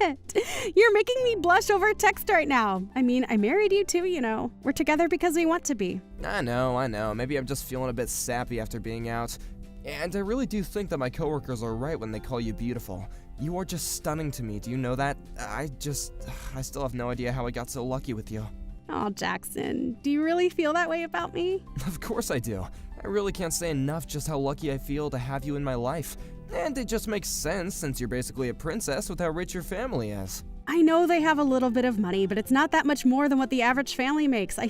[SPEAKER 2] it! You're making me blush over a text right now. I mean, I married you too, you know. We're together because we want to be.
[SPEAKER 1] I know. Maybe I'm just feeling a bit sappy after being out. And I really do think that my coworkers are right when they call you beautiful. You are just stunning to me, do you know that? I still have no idea how I got so lucky with you.
[SPEAKER 2] Oh, Jackson, do you really feel that way about me?
[SPEAKER 1] Of course I do. I really can't say enough just how lucky I feel to have you in my life. And it just makes sense since you're basically a princess with how rich your family is.
[SPEAKER 2] I know they have a little bit of money, but it's not that much more than what the average family makes. I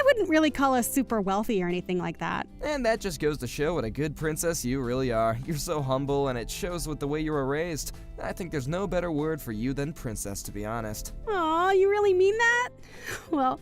[SPEAKER 2] wouldn't really call us super wealthy or anything like that.
[SPEAKER 1] And that just goes to show what a good princess you really are. You're so humble, and it shows with the way you were raised. I think there's no better word for you than princess, to be honest.
[SPEAKER 2] Aw, you really mean that? Well,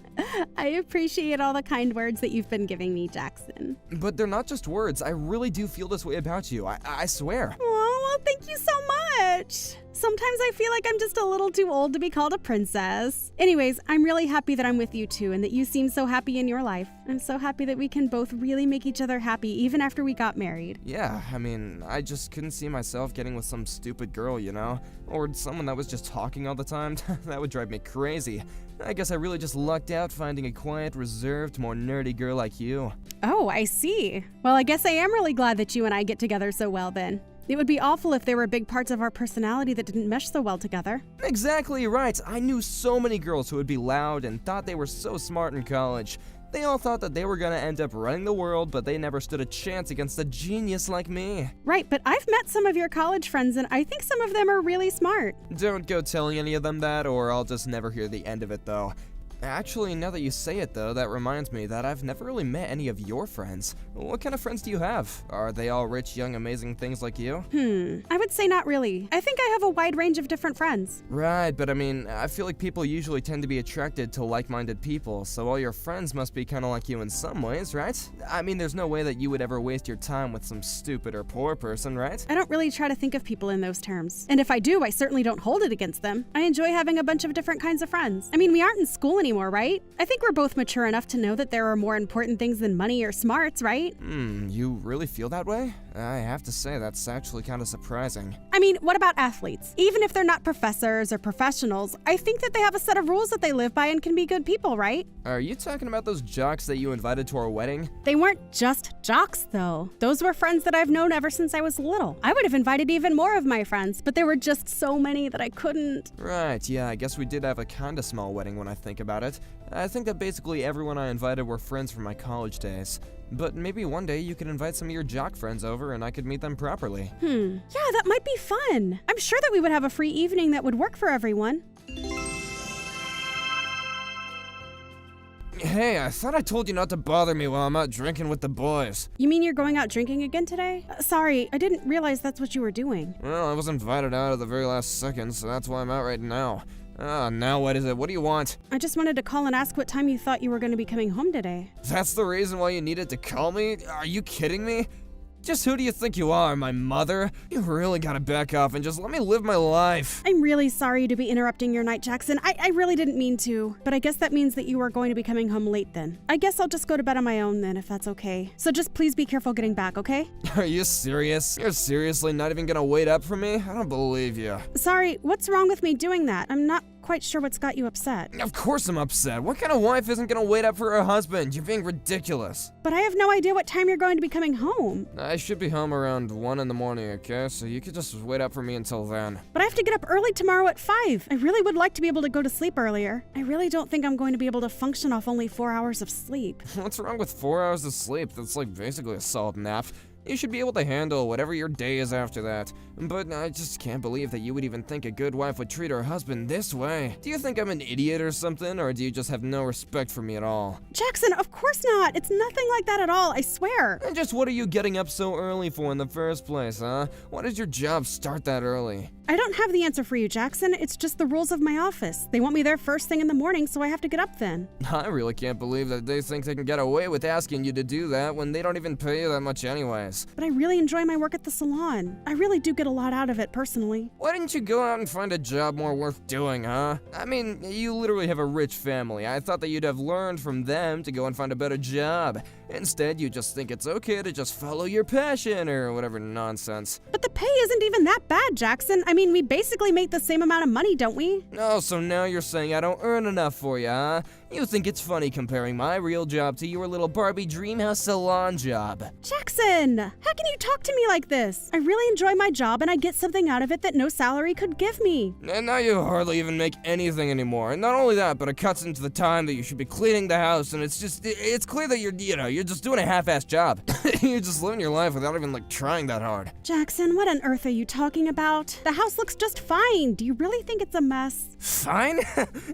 [SPEAKER 2] I appreciate all the kind words that you've been giving me, Jackson.
[SPEAKER 1] But they're not just words. I really do feel this way about you. I swear.
[SPEAKER 2] Oh, well, thank you so much. Sometimes I feel like I'm just a little too old to be called a princess. Anyways, I'm really happy that I'm with you too and that you seem so happy in your life. I'm so happy that we can both really make each other happy even after we got married.
[SPEAKER 1] Yeah, I mean, I just couldn't see myself getting with some stupid girl, you know? Or someone that was just talking all the time. That would drive me crazy. I guess I really just lucked out finding a quiet, reserved, more nerdy girl like you.
[SPEAKER 2] Oh, I see. Well, I guess I am really glad that you and I get together so well then. It would be awful if there were big parts of our personality that didn't mesh so well together.
[SPEAKER 1] Exactly right. I knew so many girls who would be loud and thought they were so smart in college. They all thought that they were gonna end up running the world, but they never stood a chance against a genius like me.
[SPEAKER 2] Right, but I've met some of your college friends and I think some of them are really smart.
[SPEAKER 1] Don't go telling any of them that, or I'll just never hear the end of it though. Actually, now that you say it though, that reminds me that I've never really met any of your friends. What kind of friends do you have? Are they all rich, young, amazing things like you?
[SPEAKER 2] I would say not really. I think I have a wide range of different friends.
[SPEAKER 1] Right, but I mean, I feel like people usually tend to be attracted to like-minded people, so all your friends must be kind of like you in some ways, right? I mean, there's no way that you would ever waste your time with some stupid or poor person, right?
[SPEAKER 2] I don't really try to think of people in those terms. And if I do, I certainly don't hold it against them. I enjoy having a bunch of different kinds of friends. I mean, we aren't in school anymore, right? I think we're both mature enough to know that there are more important things than money or smarts, right?
[SPEAKER 1] You really feel that way? I have to say, that's actually kind of surprising.
[SPEAKER 2] I mean, what about athletes? Even if they're not professors or professionals, I think that they have a set of rules that they live by and can be good people, right?
[SPEAKER 1] Are you talking about those jocks that you invited to our wedding?
[SPEAKER 2] They weren't just jocks, though. Those were friends that I've known ever since I was little. I would have invited even more of my friends, but there were just so many that I couldn't.
[SPEAKER 1] Right, yeah, I guess we did have a kinda small wedding when I think about it. I think that basically everyone I invited were friends from my college days. But maybe one day you could invite some of your jock friends over and I could meet them properly.
[SPEAKER 2] Yeah, that might be fun. I'm sure that we would have a free evening that would work for everyone.
[SPEAKER 1] Hey, I thought I told you not to bother me while I'm out drinking with the boys.
[SPEAKER 2] You mean you're going out drinking again today? Sorry, I didn't realize that's what you were doing.
[SPEAKER 1] Well, I was invited out at the very last second, so that's why I'm out right now. Now what is it? What do you want?
[SPEAKER 2] I just wanted to call and ask what time you thought you were going to be coming home today.
[SPEAKER 1] That's the reason why you needed to call me? Are you kidding me? Just who do you think you are, my mother? You really gotta back off and just let me live my life.
[SPEAKER 2] I'm really sorry to be interrupting your night, Jackson. I really didn't mean to. But I guess that means that you are going to be coming home late then. I guess I'll just go to bed on my own then, if that's okay. So just please be careful getting back, okay?
[SPEAKER 1] Are you serious? You're seriously not even gonna wait up for me? I don't believe you.
[SPEAKER 2] Sorry, what's wrong with me doing that? I'm not quite sure what's got you upset.
[SPEAKER 1] Of course I'm upset. What kind of wife isn't gonna wait up for her husband? You're being ridiculous.
[SPEAKER 2] But I have no idea what time you're going to be coming home.
[SPEAKER 1] I should be home around 1 in the morning, okay? So you could just wait up for me until then.
[SPEAKER 2] But I have to get up early tomorrow at 5. I really would like to be able to go to sleep earlier. I really don't think I'm going to be able to function off only 4 hours of sleep.
[SPEAKER 1] What's wrong with 4 hours of sleep? That's like basically a solid nap. You should be able to handle whatever your day is after that. But I just can't believe that you would even think a good wife would treat her husband this way. Do you think I'm an idiot or something, or do you just have no respect for me at all?
[SPEAKER 2] Jackson, of course not. It's nothing like that at all, I swear.
[SPEAKER 1] And just what are you getting up so early for in the first place, huh? Why does your job start that early?
[SPEAKER 2] I don't have the answer for you, Jackson. It's just the rules of my office. They want me there first thing in the morning, so I have to get up then.
[SPEAKER 1] I really can't believe that they think they can get away with asking you to do that when they don't even pay you that much anyways.
[SPEAKER 2] But I really enjoy my work at the salon. I really do get a lot out of it personally.
[SPEAKER 1] Why didn't you go out and find a job more worth doing, huh? I mean, you literally have a rich family. I thought that you'd have learned from them to go and find a better job. Instead, you just think it's okay to just follow your passion or whatever nonsense.
[SPEAKER 2] But the pay isn't even that bad, Jackson. I mean, we basically make the same amount of money, don't we?
[SPEAKER 1] Oh, so now you're saying I don't earn enough for you, huh? You think it's funny comparing my real job to your little Barbie Dreamhouse salon job.
[SPEAKER 2] Jackson, how can you talk to me like this? I really enjoy my job and I get something out of it that no salary could give me.
[SPEAKER 1] And now you hardly even make anything anymore. And not only that, but it cuts into the time that you should be cleaning the house, and it's clear that you're just doing a half-assed job. You're just living your life without even trying that hard.
[SPEAKER 2] Jackson, what on earth are you talking about? The house looks just fine. Do you really think it's a mess?
[SPEAKER 1] Fine?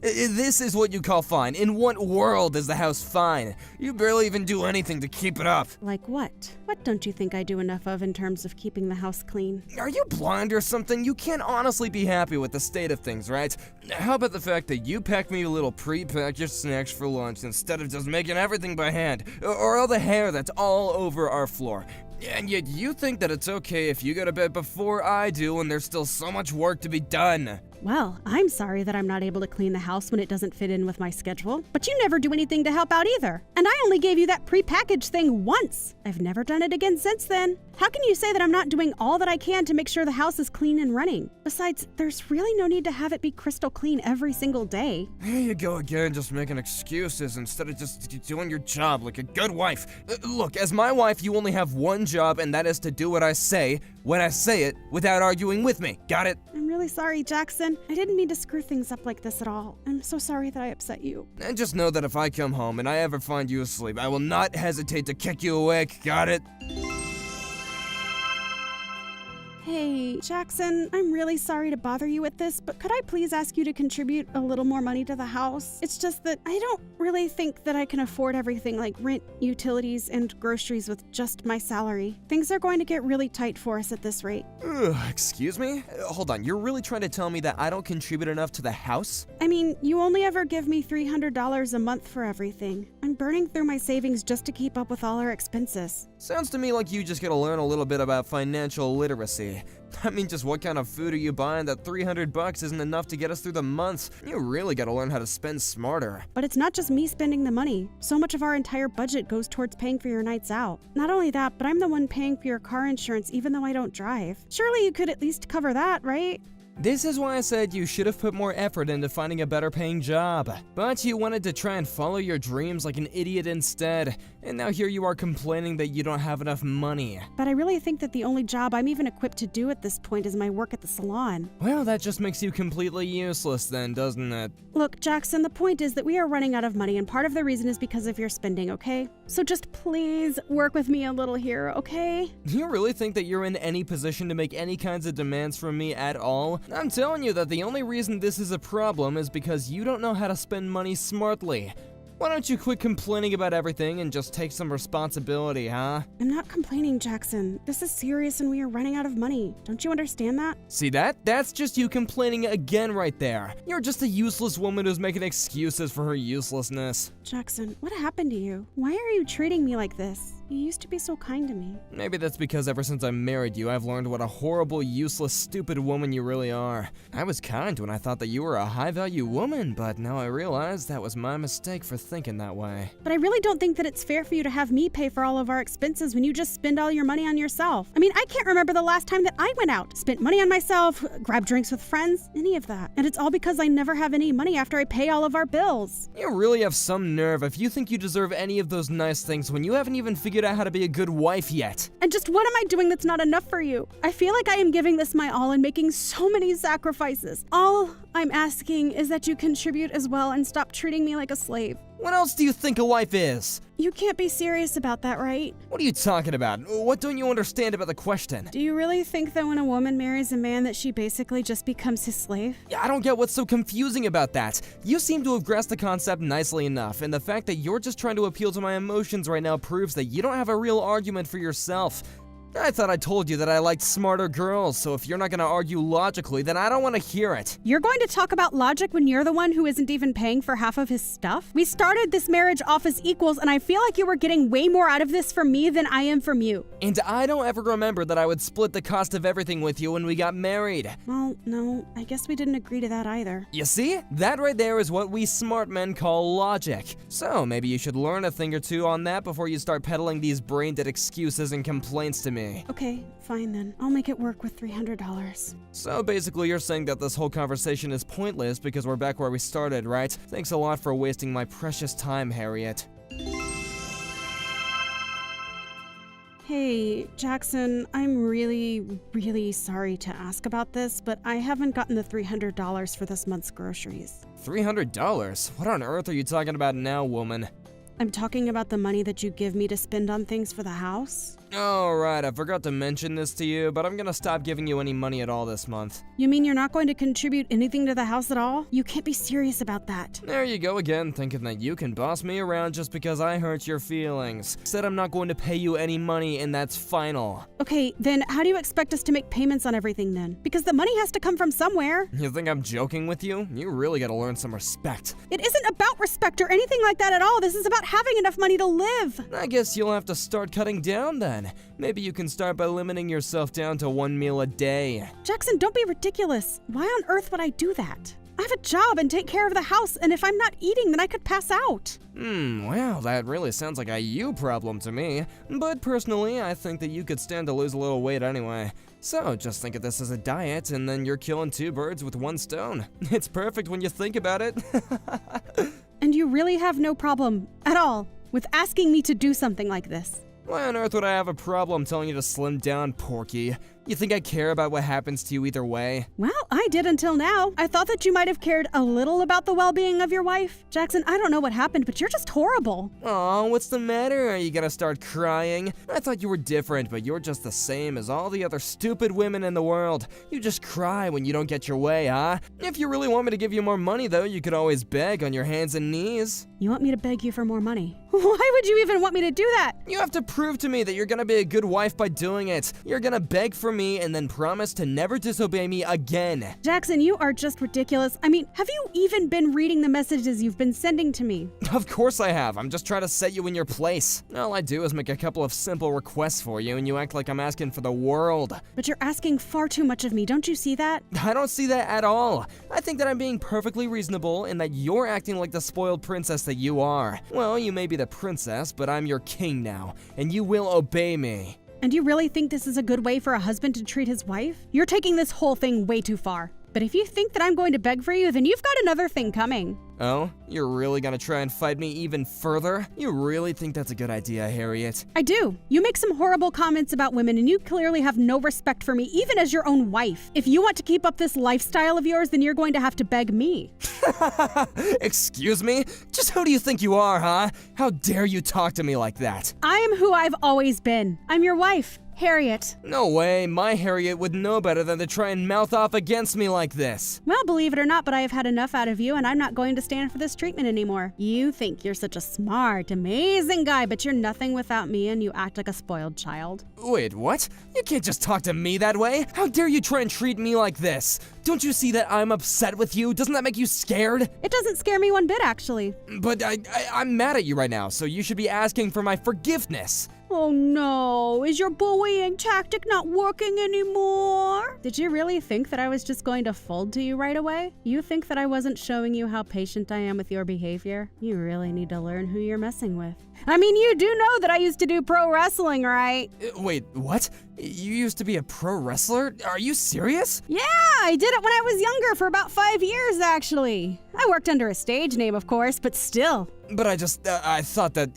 [SPEAKER 1] This is what you call fine. In what world is the house fine? You barely even do anything to keep it up.
[SPEAKER 2] Like what? What don't you think I do enough of in terms of keeping the house clean?
[SPEAKER 1] Are you blind or something? You can't honestly be happy with the state of things, right? How about the fact that you pack me a little pre-packaged snacks for lunch instead of just making everything by hand? Or all the hair that's all over our floor? And yet you think that it's okay if you go to bed before I do and there's still so much work to be done.
[SPEAKER 2] Well, I'm sorry that I'm not able to clean the house when it doesn't fit in with my schedule, but you never do anything to help out either. And I only gave you that pre-packaged thing once. I've never done it again since then. How can you say that I'm not doing all that I can to make sure the house is clean and running? Besides, there's really no need to have it be crystal clean every single day.
[SPEAKER 1] Here you go again, just making excuses instead of just doing your job like a good wife. Look, as my wife, you only have one job, and that is to do what I say when I say it without arguing with me. Got it?
[SPEAKER 2] I'm really sorry, Jackson. I didn't mean to screw things up like this at all. I'm so sorry that I upset you.
[SPEAKER 1] And just know that if I come home and I ever find you asleep, I will not hesitate to kick you awake. Got it?
[SPEAKER 2] Hey, Jackson, I'm really sorry to bother you with this, but could I please ask you to contribute a little more money to the house? It's just that I don't really think that I can afford everything like rent, utilities, and groceries with just my salary. Things are going to get really tight for us at this rate.
[SPEAKER 1] Excuse me? Hold on, you're really trying to tell me that I don't contribute enough to the house?
[SPEAKER 2] I mean, you only ever give me $300 a month for everything. I'm burning through my savings just to keep up with all our expenses.
[SPEAKER 1] Sounds to me like you just gotta learn a little bit about financial literacy. I mean, just what kind of food are you buying that $300 isn't enough to get us through the month? You really gotta learn how to spend smarter.
[SPEAKER 2] But it's not just me spending the money. So much of our entire budget goes towards paying for your nights out. Not only that, but I'm the one paying for your car insurance even though I don't drive. Surely you could at least cover that, right?
[SPEAKER 1] This is why I said you should have put more effort into finding a better paying job. But you wanted to try and follow your dreams like an idiot instead, and now here you are complaining that you don't have enough money.
[SPEAKER 2] But I really think that the only job I'm even equipped to do at this point is my work at the salon.
[SPEAKER 1] Well, that just makes you completely useless then, doesn't it?
[SPEAKER 2] Look, Jackson, the point is that we are running out of money, and part of the reason is because of your spending, okay? So just please work with me a little here, okay?
[SPEAKER 1] Do you really think that you're in any position to make any kinds of demands from me at all? I'm telling you that the only reason this is a problem is because you don't know how to spend money smartly. Why don't you quit complaining about everything and just take some responsibility, huh?
[SPEAKER 2] I'm not complaining, Jackson. This is serious and we are running out of money. Don't you understand that?
[SPEAKER 1] See that? That's just you complaining again right there. You're just a useless woman who's making excuses for her uselessness.
[SPEAKER 2] Jackson, what happened to you? Why are you treating me like this? You used to be so kind to me.
[SPEAKER 1] Maybe that's because ever since I married you, I've learned what a horrible, useless, stupid woman you really are. I was kind when I thought that you were a high-value woman, but now I realize that was my mistake for thinking that way.
[SPEAKER 2] But I really don't think that it's fair for you to have me pay for all of our expenses when you just spend all your money on yourself. I mean, I can't remember the last time that I went out, spent money on myself, grabbed drinks with friends, any of that. And it's all because I never have any money after I pay all of our bills.
[SPEAKER 1] You really have some nerve if you think you deserve any of those nice things when you haven't even figured out how to be a good wife yet.
[SPEAKER 2] And just what am I doing that's not enough for you? I feel like I am giving this my all and making so many sacrifices. All I'm asking is that you contribute as well and stop treating me like a slave.
[SPEAKER 1] What else do you think a wife is?
[SPEAKER 2] You can't be serious about that, right?
[SPEAKER 1] What are you talking about? What don't you understand about the question?
[SPEAKER 2] Do you really think that when a woman marries a man that she basically just becomes his slave?
[SPEAKER 1] Yeah, I don't get what's so confusing about that. You seem to have grasped the concept nicely enough, and the fact that you're just trying to appeal to my emotions right now proves that you don't have a real argument for yourself. I thought I told you that I liked smarter girls, so if you're not gonna argue logically, then I don't want to hear it.
[SPEAKER 2] You're going to talk about logic when you're the one who isn't even paying for half of his stuff? We started this marriage off as equals, and I feel like you were getting way more out of this from me than I am from you.
[SPEAKER 1] And I don't ever remember that I would split the cost of everything with you when we got married.
[SPEAKER 2] Well, no, I guess we didn't agree to that either.
[SPEAKER 1] You see? That right there is what we smart men call logic. So maybe you should learn a thing or two on that before you start peddling these brain-dead excuses and complaints to me.
[SPEAKER 2] Okay, fine then. I'll make it work with $300.
[SPEAKER 1] So basically you're saying that this whole conversation is pointless because we're back where we started, right? Thanks a lot for wasting my precious time, Harriet.
[SPEAKER 2] Hey, Jackson, I'm really sorry to ask about this, but I haven't gotten the $300 for this month's groceries.
[SPEAKER 1] $300? What on earth are you talking about now, woman?
[SPEAKER 2] I'm talking about the money that you give me to spend on things for the house.
[SPEAKER 1] Oh, right, I forgot to mention this to you, but I'm gonna stop giving you any money at all this month.
[SPEAKER 2] You mean you're not going to contribute anything to the house at all? You can't be serious about that.
[SPEAKER 1] There you go again, thinking that you can boss me around just because I hurt your feelings. Said I'm not going to pay you any money, and that's final.
[SPEAKER 2] Okay, then how do you expect us to make payments on everything then? Because the money has to come from somewhere.
[SPEAKER 1] You think I'm joking with you? You really gotta learn some respect.
[SPEAKER 2] It isn't about respect or anything like that at all. This is about having enough money to live.
[SPEAKER 1] I guess you'll have to start cutting down then. Maybe you can start by limiting yourself down to one meal a day.
[SPEAKER 2] Jackson, don't be ridiculous. Why on earth would I do that? I have a job and take care of the house, and if I'm not eating, then I could pass out.
[SPEAKER 1] Well, that really sounds like a you problem to me. But personally, I think that you could stand to lose a little weight anyway. So just think of this as a diet, and then you're killing two birds with one stone. It's perfect when you think about it.
[SPEAKER 2] And you really have no problem at all with asking me to do something like this.
[SPEAKER 1] Why on earth would I have a problem telling you to slim down, Porky? You think I care about what happens to you either way?
[SPEAKER 2] Well, I did until now. I thought that you might have cared a little about the well-being of your wife. Jackson, I don't know what happened, but you're just horrible.
[SPEAKER 1] Aw, what's the matter? Are you gonna start crying? I thought you were different, but you're just the same as all the other stupid women in the world. You just cry when you don't get your way, huh? If you really want me to give you more money, though, you could always beg on your hands and knees.
[SPEAKER 2] You want me to beg you for more money? Why would you even want me to do that?
[SPEAKER 1] You have to prove to me that you're gonna be a good wife by doing it. You're gonna beg for me and then promise to never disobey me again.
[SPEAKER 2] Jackson, you are just ridiculous. I mean, have you even been reading the messages you've been sending to me?
[SPEAKER 1] Of course I have. I'm just trying to set you in your place. All I do is make a couple of simple requests for you and you act like I'm asking for the world.
[SPEAKER 2] But you're asking far too much of me, don't you see that?
[SPEAKER 1] I don't see that at all. I think that I'm being perfectly reasonable and that you're acting like the spoiled princess that you are. Well, you may be the princess, but I'm your king now, and you will obey me.
[SPEAKER 2] And you really think this is a good way for a husband to treat his wife? You're taking this whole thing way too far. But if you think that I'm going to beg for you, then you've got another thing coming.
[SPEAKER 1] Oh? You're really gonna try and fight me even further? You really think that's a good idea, Harriet?
[SPEAKER 2] I do. You make some horrible comments about women, and you clearly have no respect for me, even as your own wife. If you want to keep up this lifestyle of yours, then you're going to have to beg me.
[SPEAKER 1] Excuse me? Just who do you think you are, huh? How dare you talk to me like that?
[SPEAKER 2] I am who I've always been. I'm your wife. Harriet.
[SPEAKER 1] No way, my Harriet would know better than to try and mouth off against me like this.
[SPEAKER 2] Well, believe it or not, but I have had enough out of you, and I'm not going to stand for this treatment anymore. You think you're such a smart, amazing guy, but you're nothing without me, and you act like a spoiled child.
[SPEAKER 1] Wait, what? You can't just talk to me that way. How dare you try and treat me like this? Don't you see that I'm upset with you? Doesn't that make you scared?
[SPEAKER 2] It doesn't scare me one bit, actually.
[SPEAKER 1] But I'm mad at you right now, so you should be asking for my forgiveness.
[SPEAKER 2] Oh no, is your bullying tactic not working anymore? Did you really think that I was just going to fold to you right away? You think that I wasn't showing you how patient I am with your behavior? You really need to learn who you're messing with. I mean, you do know that I used to do pro wrestling, right?
[SPEAKER 1] Wait, what? You used to be a pro wrestler? Are you serious?
[SPEAKER 2] Yeah, I did it when I was younger for about 5 years, actually. I worked under a stage name, of course, but still.
[SPEAKER 1] But I thought that,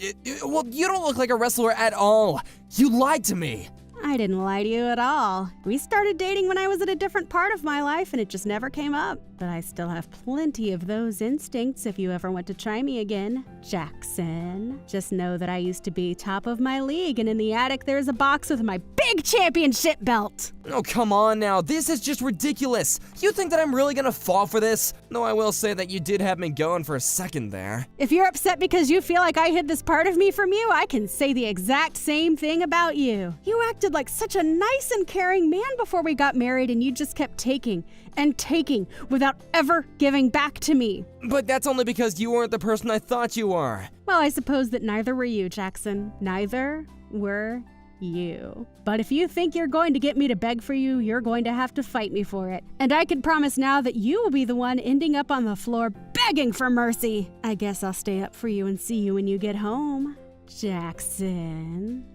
[SPEAKER 1] well, you don't look like a wrestler at all. You lied to me.
[SPEAKER 2] I didn't lie to you at all. We started dating when I was at a different part of my life and it just never came up. But I still have plenty of those instincts if you ever want to try me again, Jackson. Just know that I used to be top of my league and in the attic there's a box with my big championship belt.
[SPEAKER 1] Oh, come on now. This is just ridiculous. You think that I'm really gonna fall for this? Though I will say that you did have me going for a second there.
[SPEAKER 2] If you're upset because you feel like I hid this part of me from you, I can say the exact same thing about you. You acted like such a nice and caring man before we got married and you just kept taking and taking without ever giving back to me.
[SPEAKER 1] But that's only because you weren't the person I thought you were.
[SPEAKER 2] Well, I suppose that neither were you, Jackson. Neither were you. But if you think you're going to get me to beg for you, you're going to have to fight me for it. And I can promise now that you will be the one ending up on the floor begging for mercy. I guess I'll stay up for you and see you when you get home, Jackson.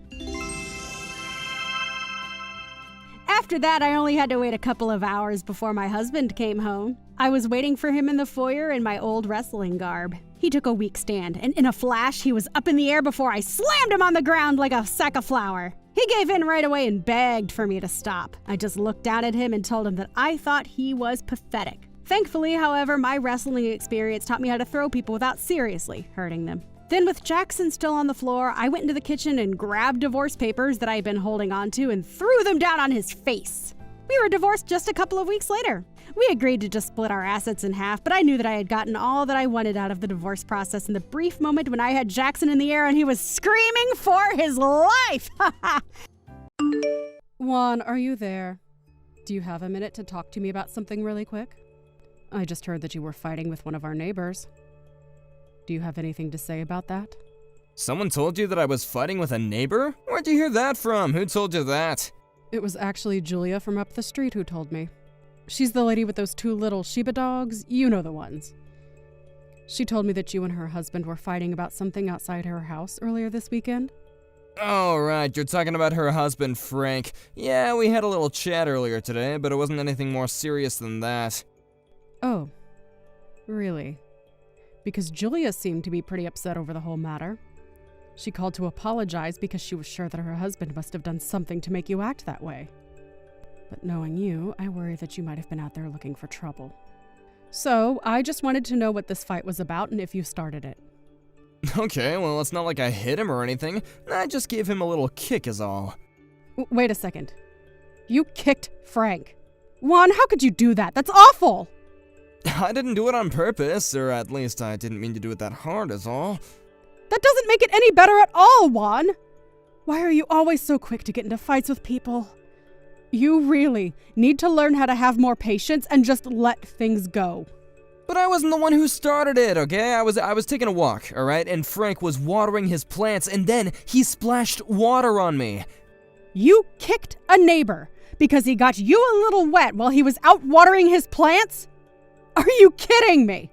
[SPEAKER 2] After that, I only had to wait a couple of hours before my husband came home. I was waiting for him in the foyer in my old wrestling garb. He took a weak stand, and in a flash, he was up in the air before I slammed him on the ground like a sack of flour. He gave in right away and begged for me to stop. I just looked down at him and told him that I thought he was pathetic. Thankfully, however, my wrestling experience taught me how to throw people without seriously hurting them. Then with Jackson still on the floor, I went into the kitchen and grabbed divorce papers that I had been holding onto and threw them down on his face. We were divorced just a couple of weeks later. We agreed to just split our assets in half, but I knew that I had gotten all that I wanted out of the divorce process in the brief moment when I had Jackson in the air and he was screaming for his life. Juan, are you there? Do you have a minute to talk to me about something really quick? I just heard that you were fighting with one of our neighbors. Do you have anything to say about that?
[SPEAKER 1] Someone told you that I was fighting with a neighbor? Where'd you hear that from? Who told you that?
[SPEAKER 2] It was actually Julia from up the street who told me. She's the lady with those 2 little Shiba dogs. You know the ones. She told me that you and her husband were fighting about something outside her house earlier this weekend.
[SPEAKER 1] Oh, right. You're talking about her husband, Frank. Yeah, we had a little chat earlier today, but it wasn't anything more serious than that.
[SPEAKER 2] Oh, really? Because Julia seemed to be pretty upset over the whole matter. She called to apologize because she was sure that her husband must have done something to make you act that way. But knowing you, I worry that you might have been out there looking for trouble. So, I just wanted to know what this fight was about and if you started it.
[SPEAKER 1] Okay, well, it's not like I hit him or anything. I just gave him a little kick is all.
[SPEAKER 2] Wait a second. You kicked Frank. Juan, how could you do that? That's awful!
[SPEAKER 1] I didn't do it on purpose, or at least I didn't mean to do it that hard is all.
[SPEAKER 2] That doesn't make it any better at all, Juan! Why are you always so quick to get into fights with people? You really need to learn how to have more patience and just let things go.
[SPEAKER 1] But I wasn't the one who started it, okay? I was taking a walk, alright? And Frank was watering his plants, and then he splashed water on me.
[SPEAKER 2] You kicked a neighbor because he got you a little wet while he was out watering his plants? Are you kidding me?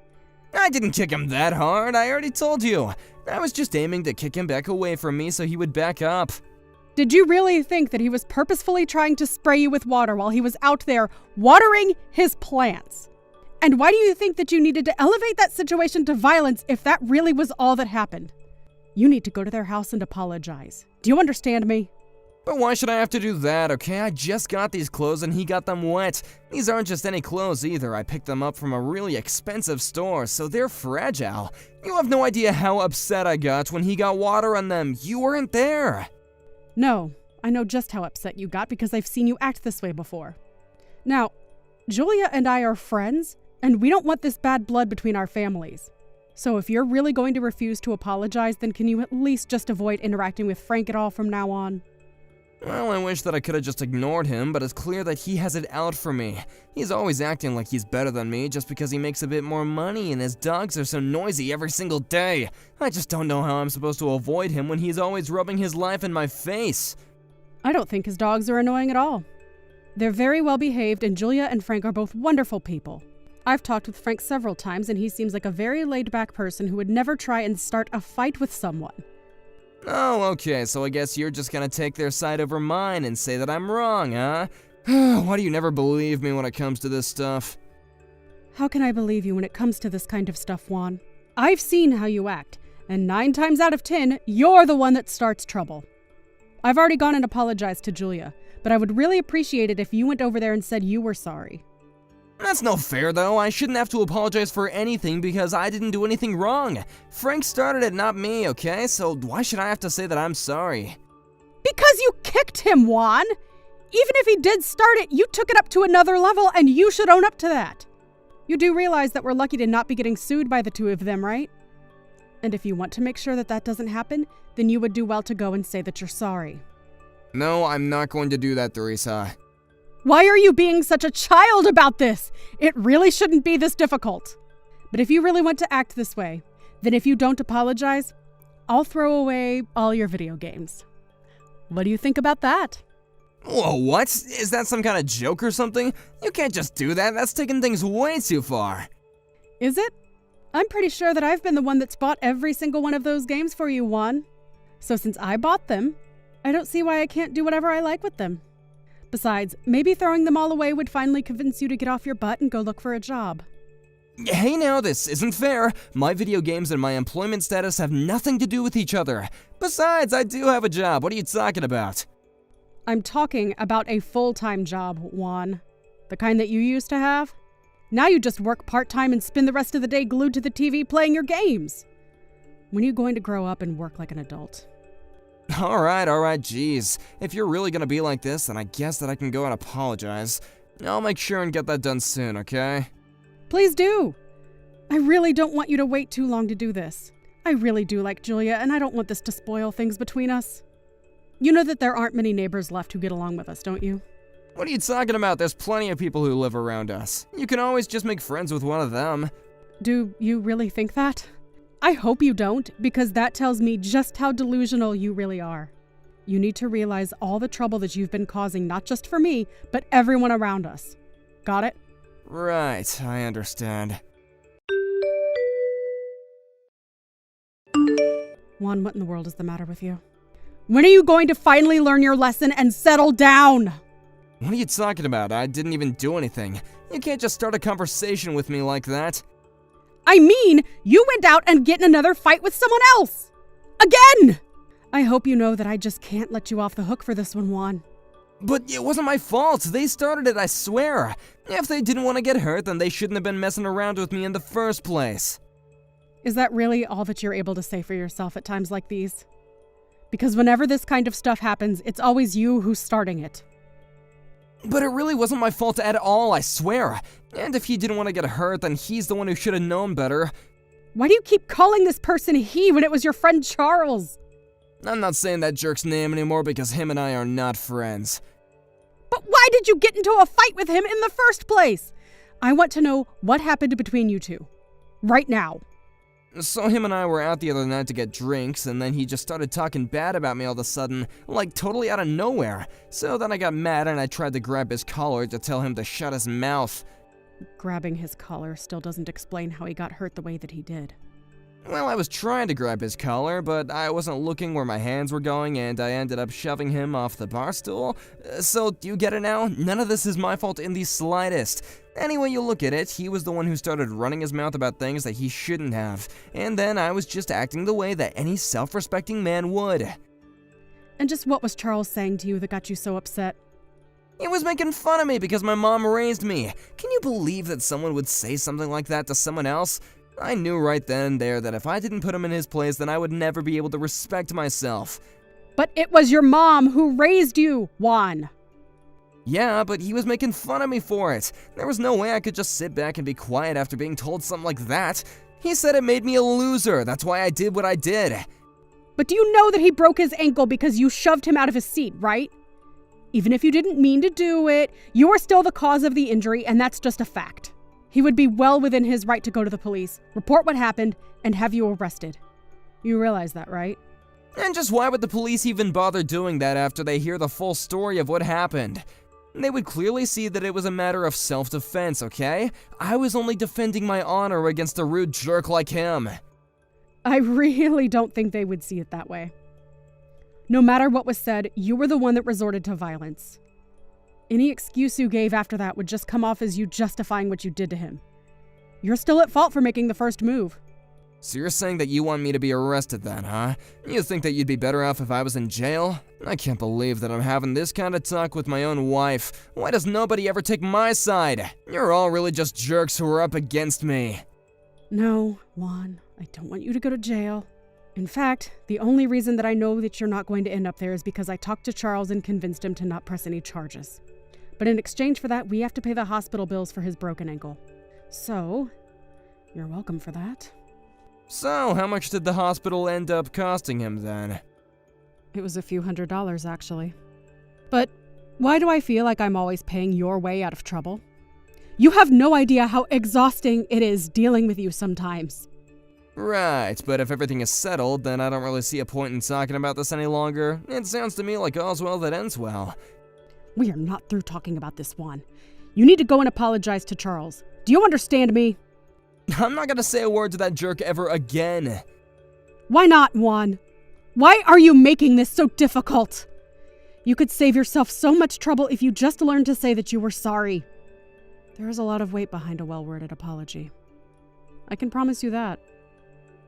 [SPEAKER 1] I didn't kick him that hard, I already told you. I was just aiming to kick him back away from me so he would back up.
[SPEAKER 2] Did you really think that he was purposefully trying to spray you with water while he was out there watering his plants? And why do you think that you needed to elevate that situation to violence if that really was all that happened? You need to go to their house and apologize. Do you understand me?
[SPEAKER 1] But why should I have to do that, okay? I just got these clothes and he got them wet. These aren't just any clothes either. I picked them up from a really expensive store, so they're fragile. You have no idea how upset I got when he got water on them. You weren't there.
[SPEAKER 2] No, I know just how upset you got because I've seen you act this way before. Now, Julia and I are friends, and we don't want this bad blood between our families. So if you're really going to refuse to apologize, then can you at least just avoid interacting with Frank at all from now on?
[SPEAKER 1] Well, I wish that I could have just ignored him, but it's clear that he has it out for me. He's always acting like he's better than me just because he makes a bit more money and his dogs are so noisy every single day. I just don't know how I'm supposed to avoid him when he's always rubbing his life in my face.
[SPEAKER 2] I don't think his dogs are annoying at all. They're very well behaved, and Julia and Frank are both wonderful people. I've talked with Frank several times, and he seems like a very laid-back person who would never try and start a fight with someone.
[SPEAKER 1] Oh, okay, so I guess you're just gonna take their side over mine and say that I'm wrong, huh? Why do you never believe me when it comes to this stuff?
[SPEAKER 2] How can I believe you when it comes to this kind of stuff, Juan? I've seen how you act, and 9 times out of 10, you're the one that starts trouble. I've already gone and apologized to Julia, but I would really appreciate it if you went over there and said you were sorry.
[SPEAKER 1] That's no fair, though. I shouldn't have to apologize for anything because I didn't do anything wrong. Frank started it, not me, okay? So why should I have to say that I'm sorry?
[SPEAKER 2] Because you kicked him, Juan! Even if he did start it, you took it up to another level, and you should own up to that. You do realize that we're lucky to not be getting sued by the two of them, right? And if you want to make sure that that doesn't happen, then you would do well to go and say that you're sorry.
[SPEAKER 1] No, I'm not going to do that, Teresa.
[SPEAKER 2] Why are you being such a child about this? It really shouldn't be this difficult. But if you really want to act this way, then if you don't apologize, I'll throw away all your video games. What do you think about that?
[SPEAKER 1] Whoa, what? Is that some kind of joke or something? You can't just do that. That's taking things way too far.
[SPEAKER 2] Is it? I'm pretty sure that I've been the one that's bought every single one of those games for you, Juan. So since I bought them, I don't see why I can't do whatever I like with them. Besides, maybe throwing them all away would finally convince you to get off your butt and go look for a job.
[SPEAKER 1] Hey now, this isn't fair. My video games and my employment status have nothing to do with each other. Besides, I do have a job. What are you talking about?
[SPEAKER 2] I'm talking about a full-time job, Juan. The kind that you used to have. Now you just work part-time and spend the rest of the day glued to the TV playing your games. When are you going to grow up and work like an adult?
[SPEAKER 1] Alright, geez. If you're really gonna be like this, then I guess that I can go and apologize. I'll make sure and get that done soon, okay?
[SPEAKER 2] Please do. I really don't want you to wait too long to do this. I really do like Julia, and I don't want this to spoil things between us. You know that there aren't many neighbors left who get along with us, don't you?
[SPEAKER 1] What are you talking about? There's plenty of people who live around us. You can always just make friends with one of them.
[SPEAKER 2] Do you really think that? I hope you don't, because that tells me just how delusional you really are. You need to realize all the trouble that you've been causing, not just for me, but everyone around us. Got it?
[SPEAKER 1] Right, I understand.
[SPEAKER 2] Juan, what in the world is the matter with you? When are you going to finally learn your lesson and settle down?
[SPEAKER 1] What are you talking about? I didn't even do anything. You can't just start a conversation with me like that.
[SPEAKER 2] I mean, you went out and get in another fight with someone else! Again! I hope you know that I just can't let you off the hook for this one, Juan.
[SPEAKER 1] But it wasn't my fault. They started it, I swear. If they didn't want to get hurt, then they shouldn't have been messing around with me in the first place.
[SPEAKER 2] Is that really all that you're able to say for yourself at times like these? Because whenever this kind of stuff happens, it's always you who's starting it.
[SPEAKER 1] But it really wasn't my fault at all, I swear. And if he didn't want to get hurt, then he's the one who should have known better.
[SPEAKER 2] Why do you keep calling this person he when it was your friend Charles?
[SPEAKER 1] I'm not saying that jerk's name anymore because him and I are not friends.
[SPEAKER 2] But why did you get into a fight with him in the first place? I want to know what happened between you two. Right now.
[SPEAKER 1] So him and I were out the other night to get drinks, and then he just started talking bad about me all of a sudden, like totally out of nowhere. So then I got mad and I tried to grab his collar to tell him to shut his mouth.
[SPEAKER 2] Grabbing his collar still doesn't explain how he got hurt the way that he did.
[SPEAKER 1] Well, I was trying to grab his collar, but I wasn't looking where my hands were going, and I ended up shoving him off the bar stool. So, do you get it now? None of this is my fault in the slightest. Any way you look at it, he was the one who started running his mouth about things that he shouldn't have, and then I was just acting the way that any self-respecting man would.
[SPEAKER 2] And just what was Charles saying to you that got you so upset?
[SPEAKER 1] He was making fun of me because my mom raised me. Can you believe that someone would say something like that to someone else? I knew right then and there that if I didn't put him in his place, then I would never be able to respect myself.
[SPEAKER 2] But it was your mom who raised you, Juan.
[SPEAKER 1] Yeah, but he was making fun of me for it. There was no way I could just sit back and be quiet after being told something like that. He said it made me a loser. That's why I did what I did.
[SPEAKER 2] But do you know that he broke his ankle because you shoved him out of his seat, right? Even if you didn't mean to do it, you are still the cause of the injury, and that's just a fact. He would be well within his right to go to the police, report what happened, and have you arrested. You realize that, right?
[SPEAKER 1] And just why would the police even bother doing that after they hear the full story of what happened? They would clearly see that it was a matter of self-defense, okay? I was only defending my honor against a rude jerk like him.
[SPEAKER 2] I really don't think they would see it that way. No matter what was said, you were the one that resorted to violence. Any excuse you gave after that would just come off as you justifying what you did to him. You're still at fault for making the first move.
[SPEAKER 1] So you're saying that you want me to be arrested then, huh? You think that you'd be better off if I was in jail? I can't believe that I'm having this kind of talk with my own wife. Why does nobody ever take my side? You're all really just jerks who are up against me.
[SPEAKER 2] No, Juan, I don't want you to go to jail. In fact, the only reason that I know that you're not going to end up there is because I talked to Charles and convinced him to not press any charges. But in exchange for that, we have to pay the hospital bills for his broken ankle. So, you're welcome for that.
[SPEAKER 1] So, how much did the hospital end up costing him then?
[SPEAKER 2] It was a few $100s, actually. But why do I feel like I'm always paying your way out of trouble? You have no idea how exhausting it is dealing with you sometimes.
[SPEAKER 1] Right, but if everything is settled, then I don't really see a point in talking about this any longer. It sounds to me like all's well that ends well.
[SPEAKER 2] We are not through talking about this, Juan. You need to go and apologize to Charles. Do you understand me?
[SPEAKER 1] I'm not gonna say a word to that jerk ever again.
[SPEAKER 2] Why not, Juan? Why are you making this so difficult? You could save yourself so much trouble if you just learned to say that you were sorry. There is a lot of weight behind a well-worded apology. I can promise you that.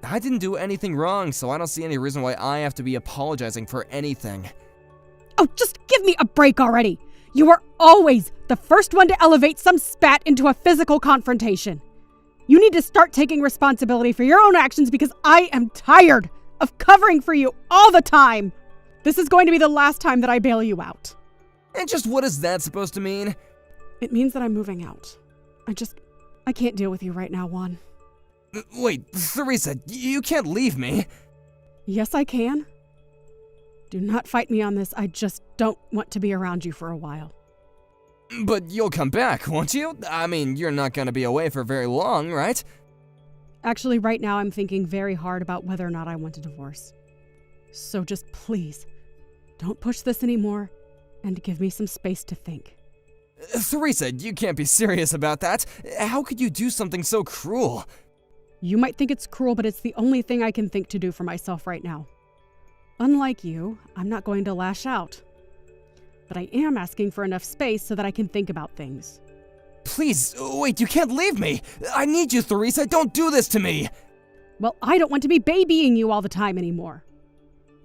[SPEAKER 1] I didn't do anything wrong, so I don't see any reason why I have to be apologizing for anything.
[SPEAKER 2] Oh, just give me a break already! You are always the first one to elevate some spat into a physical confrontation. You need to start taking responsibility for your own actions because I am tired of covering for you all the time. This is going to be the last time that I bail you out.
[SPEAKER 1] And just what is that supposed to mean?
[SPEAKER 2] It means that I'm moving out. I can't deal with you right now, Juan.
[SPEAKER 1] Wait, Theresa, you can't leave me.
[SPEAKER 2] Yes, I can. Do not fight me on this. I just don't want to be around you for a while.
[SPEAKER 1] But you'll come back, won't you? I mean, you're not gonna be away for very long, right?
[SPEAKER 2] Actually, right now I'm thinking very hard about whether or not I want a divorce. So just please, don't push this anymore and give me some space to think.
[SPEAKER 1] Theresa, you can't be serious about that. How could you do something so cruel?
[SPEAKER 2] You might think it's cruel, but it's the only thing I can think to do for myself right now. Unlike you, I'm not going to lash out. But I am asking for enough space so that I can think about things.
[SPEAKER 1] Please, wait, you can't leave me! I need you, Theresa, don't do this to me!
[SPEAKER 2] Well, I don't want to be babying you all the time anymore.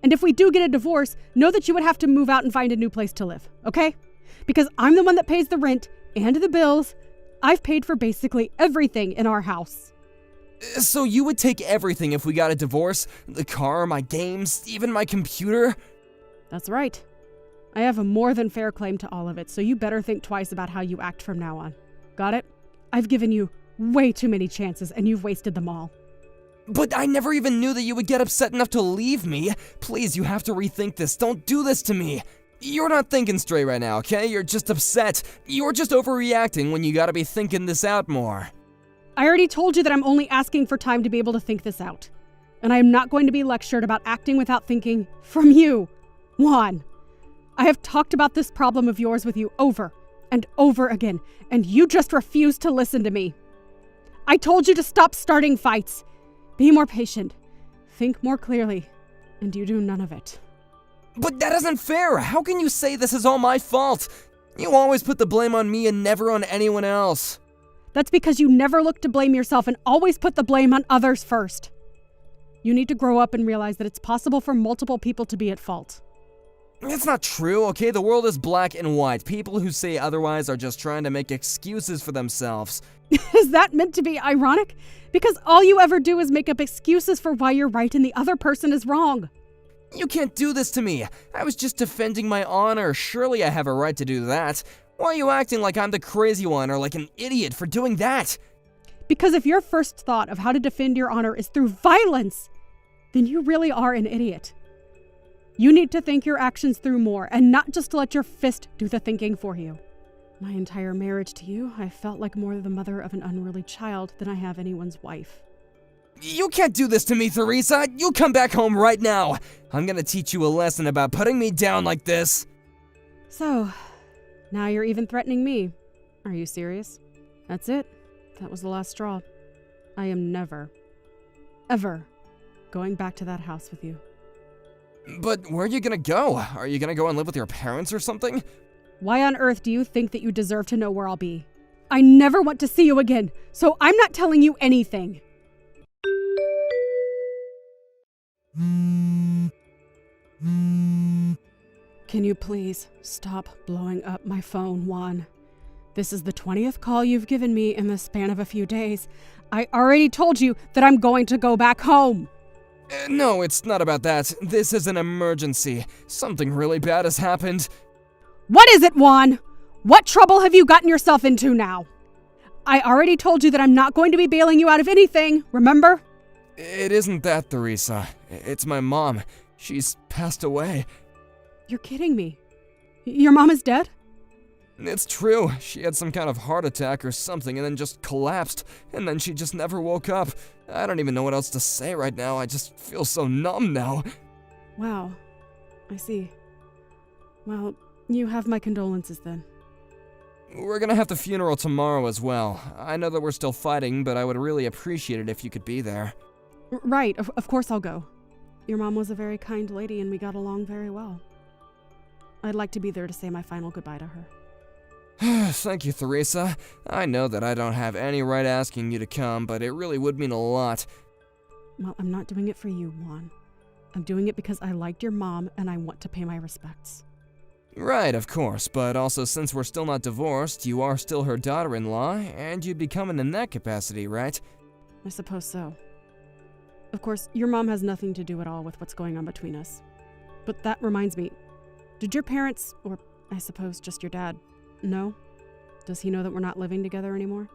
[SPEAKER 2] And if we do get a divorce, know that you would have to move out and find a new place to live, okay? Because I'm the one that pays the rent and the bills. I've paid for basically everything in our house.
[SPEAKER 1] So you would take everything if we got a divorce? The car, my games, even my computer?
[SPEAKER 2] That's right. I have a more than fair claim to all of it, so you better think twice about how you act from now on. Got it? I've given you way too many chances, and you've wasted them all.
[SPEAKER 1] But I never even knew that you would get upset enough to leave me. Please, you have to rethink this. Don't do this to me. You're not thinking straight right now, okay? You're just upset. You're just overreacting when you gotta be thinking this out more.
[SPEAKER 2] I already told you that I'm only asking for time to be able to think this out. And I am not going to be lectured about acting without thinking from you, Juan. I have talked about this problem of yours with you over and over again, and you just refuse to listen to me. I told you to stop starting fights. Be more patient. Think more clearly. And you do none of it.
[SPEAKER 1] But that isn't fair. How can you say this is all my fault? You always put the blame on me and never on anyone else.
[SPEAKER 2] That's because you never look to blame yourself and always put the blame on others first. You need to grow up and realize that it's possible for multiple people to be at fault.
[SPEAKER 1] It's not true, okay? The world is black and white. People who say otherwise are just trying to make excuses for themselves.
[SPEAKER 2] Is that meant to be ironic? Because all you ever do is make up excuses for why you're right and the other person is wrong.
[SPEAKER 1] You can't do this to me. I was just defending my honor. Surely I have a right to do that. Why are you acting like I'm the crazy one or like an idiot for doing that?
[SPEAKER 2] Because if your first thought of how to defend your honor is through violence, then you really are an idiot. You need to think your actions through more and not just let your fist do the thinking for you. My entire marriage to you, I felt like more the mother of an unruly child than I have anyone's wife.
[SPEAKER 1] You can't do this to me, Theresa. You come back home right now. I'm gonna teach you a lesson about putting me down like this.
[SPEAKER 2] So, now you're even threatening me. Are you serious? That's it. That was the last straw. I am never, ever going back to that house with you.
[SPEAKER 1] But where are you gonna go? Are you gonna go and live with your parents or something?
[SPEAKER 2] Why on earth do you think that you deserve to know where I'll be? I never want to see you again, so I'm not telling you anything. Can you please stop blowing up my phone, Juan? This is the 20th call you've given me in the span of a few days. I already told you that I'm going to go back home.
[SPEAKER 1] No, it's not about that. This is an emergency. Something really bad has happened.
[SPEAKER 2] What is it, Juan? What trouble have you gotten yourself into now? I already told you that I'm not going to be bailing you out of anything, remember?
[SPEAKER 1] It isn't that, Theresa. It's my mom. She's passed away.
[SPEAKER 2] You're kidding me. Your mom is dead?
[SPEAKER 1] It's true. She had some kind of heart attack or something and then just collapsed. And then she just never woke up. I don't even know what else to say right now. I just feel so numb now.
[SPEAKER 2] Wow. I see. Well, you have my condolences then.
[SPEAKER 1] We're gonna have the funeral tomorrow as well. I know that we're still fighting, but I would really appreciate it if you could be there.
[SPEAKER 2] Right, of course I'll go. Your mom was a very kind lady and we got along very well. I'd like to be there to say my final goodbye to her.
[SPEAKER 1] Thank you, Theresa. I know that I don't have any right asking you to come, but it really would mean a lot.
[SPEAKER 2] Well, I'm not doing it for you, Juan. I'm doing it because I liked your mom and I want to pay my respects.
[SPEAKER 1] Right, of course, but also since we're still not divorced, you are still her daughter-in-law, and you'd be coming in that capacity, right?
[SPEAKER 2] I suppose so. Of course, your mom has nothing to do at all with what's going on between us. But that reminds me, did your parents, or I suppose just your dad, know? Does he know that we're not living together anymore?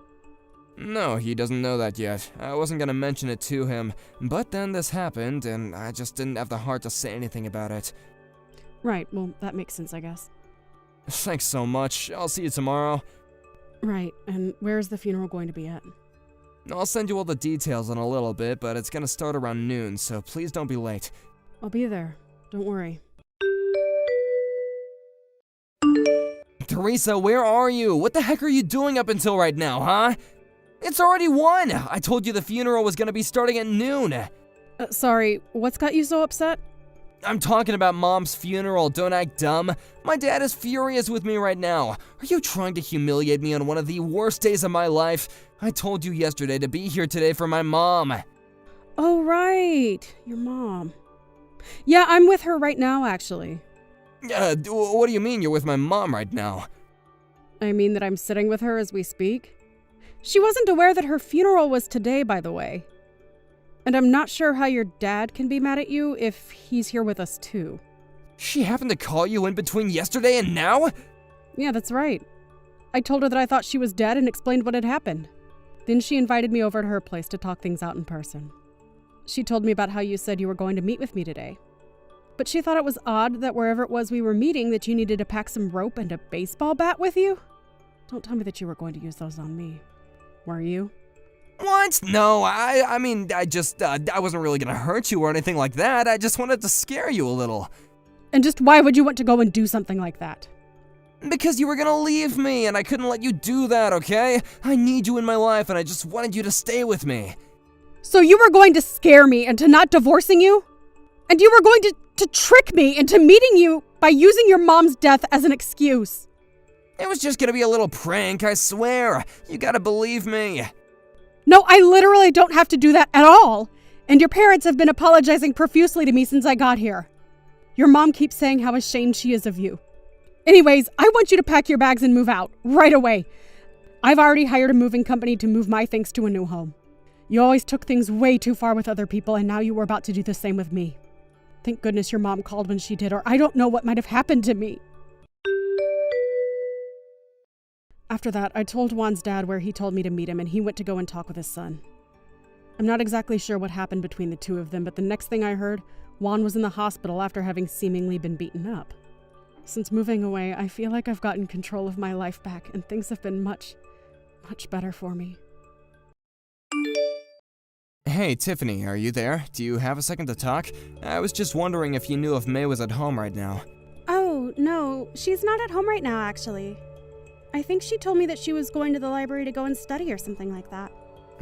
[SPEAKER 1] No, he doesn't know that yet. I wasn't gonna mention it to him, but then this happened, and I just didn't have the heart to say anything about it.
[SPEAKER 2] Right, well, that makes sense, I guess.
[SPEAKER 1] Thanks so much. I'll see you tomorrow.
[SPEAKER 2] Right, and where is the funeral going to be at?
[SPEAKER 1] I'll send you all the details in a little bit, but it's gonna start around noon, so please don't be late.
[SPEAKER 2] I'll be there. Don't worry.
[SPEAKER 1] Theresa, where are you? What the heck are you doing up until right now, huh? It's already 1! I told you the funeral was gonna be starting at noon!
[SPEAKER 2] Sorry, what's got you so upset?
[SPEAKER 1] I'm talking about Mom's funeral, don't act dumb. My dad is furious with me right now. Are you trying to humiliate me on one of the worst days of my life? I told you yesterday to be here today for my mom.
[SPEAKER 2] Oh, right, your mom. Yeah, I'm with her right now, actually.
[SPEAKER 1] What do you mean you're with my mom right now?
[SPEAKER 2] I mean that I'm sitting with her as we speak. She wasn't aware that her funeral was today, by the way. And I'm not sure how your dad can be mad at you if he's here with us too.
[SPEAKER 1] She happened to call you in between yesterday and now?
[SPEAKER 2] Yeah, that's right. I told her that I thought she was dead and explained what had happened. Then she invited me over to her place to talk things out in person. She told me about how you said you were going to meet with me today. But she thought it was odd that wherever it was we were meeting that you needed to pack some rope and a baseball bat with you. Don't tell me that you were going to use those on me. Were you?
[SPEAKER 1] What? No, I mean, I wasn't really gonna hurt you or anything like that. I just wanted to scare you a little.
[SPEAKER 2] And just why would you want to go and do something like that?
[SPEAKER 1] Because you were gonna leave me, and I couldn't let you do that, okay? I need you in my life, and I just wanted you to stay with me.
[SPEAKER 2] So you were going to scare me into not divorcing you? And you were going to trick me into meeting you by using your mom's death as an excuse?
[SPEAKER 1] It was just gonna be a little prank, I swear. You gotta believe me.
[SPEAKER 2] No, I literally don't have to do that at all. And your parents have been apologizing profusely to me since I got here. Your mom keeps saying how ashamed she is of you. Anyways, I want you to pack your bags and move out, right away. I've already hired a moving company to move my things to a new home. You always took things way too far with other people, and now you were about to do the same with me. Thank goodness your mom called when she did, or I don't know what might have happened to me. After that, I told Juan's dad where he told me to meet him, and he went to go and talk with his son. I'm not exactly sure what happened between the two of them, but the next thing I heard, Juan was in the hospital after having seemingly been beaten up. Since moving away, I feel like I've gotten control of my life back, and things have been much, much better for me.
[SPEAKER 1] Hey, Tiffany, are you there? Do you have a second to talk? I was just wondering if you knew if May was at home right now.
[SPEAKER 2] Oh, no, she's not at home right now, actually. I think she told me that she was going to the library to go and study or something like that.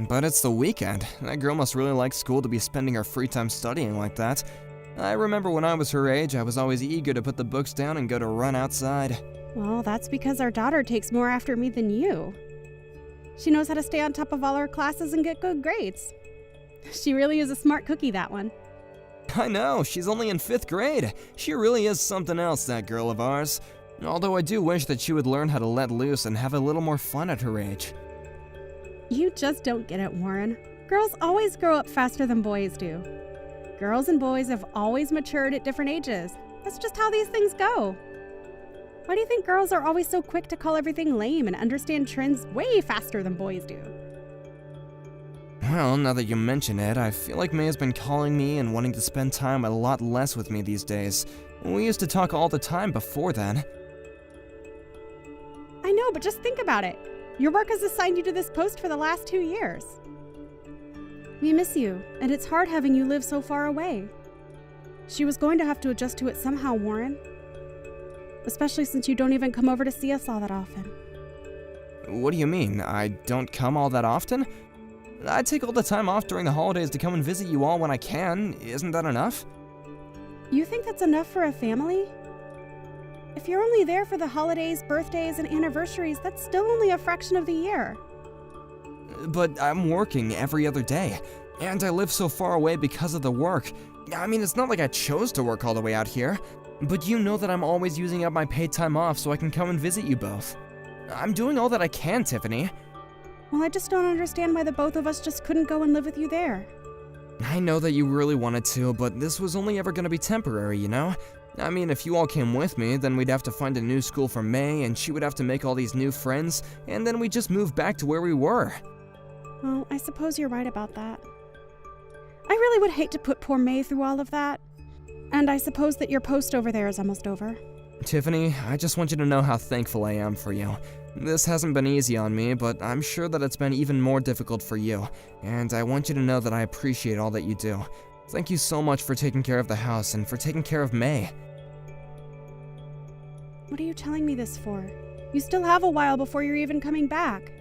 [SPEAKER 1] But it's the weekend. That girl must really like school to be spending her free time studying like that. I remember when I was her age, I was always eager to put the books down and go to run outside.
[SPEAKER 2] Well, that's because our daughter takes more after me than you. She knows how to stay on top of all her classes and get good grades. She really is a smart cookie, that one.
[SPEAKER 1] I know, she's only in 5th grade. She really is something else, that girl of ours. Although I do wish that she would learn how to let loose and have a little more fun at her age.
[SPEAKER 2] You just don't get it, Warren. Girls always grow up faster than boys do. Girls and boys have always matured at different ages. That's just how these things go. Why do you think girls are always so quick to call everything lame and understand trends way faster than boys do?
[SPEAKER 1] Well, now that you mention it, I feel like May has been calling me and wanting to spend time a lot less with me these days. We used to talk all the time before then.
[SPEAKER 2] I know, but just think about it. Your work has assigned you to this post for the last 2 years. We miss you, and it's hard having you live so far away. She was going to have to adjust to it somehow, Warren. Especially since you don't even come over to see us all that often.
[SPEAKER 1] What do you mean? I don't come all that often? I take all the time off during the holidays to come and visit you all when I can. Isn't that enough?
[SPEAKER 2] You think that's enough for a family? If you're only there for the holidays, birthdays, and anniversaries, that's still only a fraction of the year.
[SPEAKER 1] But I'm working every other day, and I live so far away because of the work. I mean, it's not like I chose to work all the way out here, but you know that I'm always using up my paid time off so I can come and visit you both. I'm doing all that I can, Tiffany.
[SPEAKER 2] Well, I just don't understand why the both of us just couldn't go and live with you there.
[SPEAKER 1] I know that you really wanted to, but this was only ever gonna be temporary, you know? I mean, if you all came with me, then we'd have to find a new school for May, and she would have to make all these new friends, and then we'd just move back to where we were.
[SPEAKER 2] Well, I suppose you're right about that. I really would hate to put poor May through all of that. And I suppose that your post over there is almost over.
[SPEAKER 1] Tiffany, I just want you to know how thankful I am for you. This hasn't been easy on me, but I'm sure that it's been even more difficult for you, and I want you to know that I appreciate all that you do. Thank you so much for taking care of the house and for taking care of May.
[SPEAKER 2] What are you telling me this for? You still have a while before you're even coming back.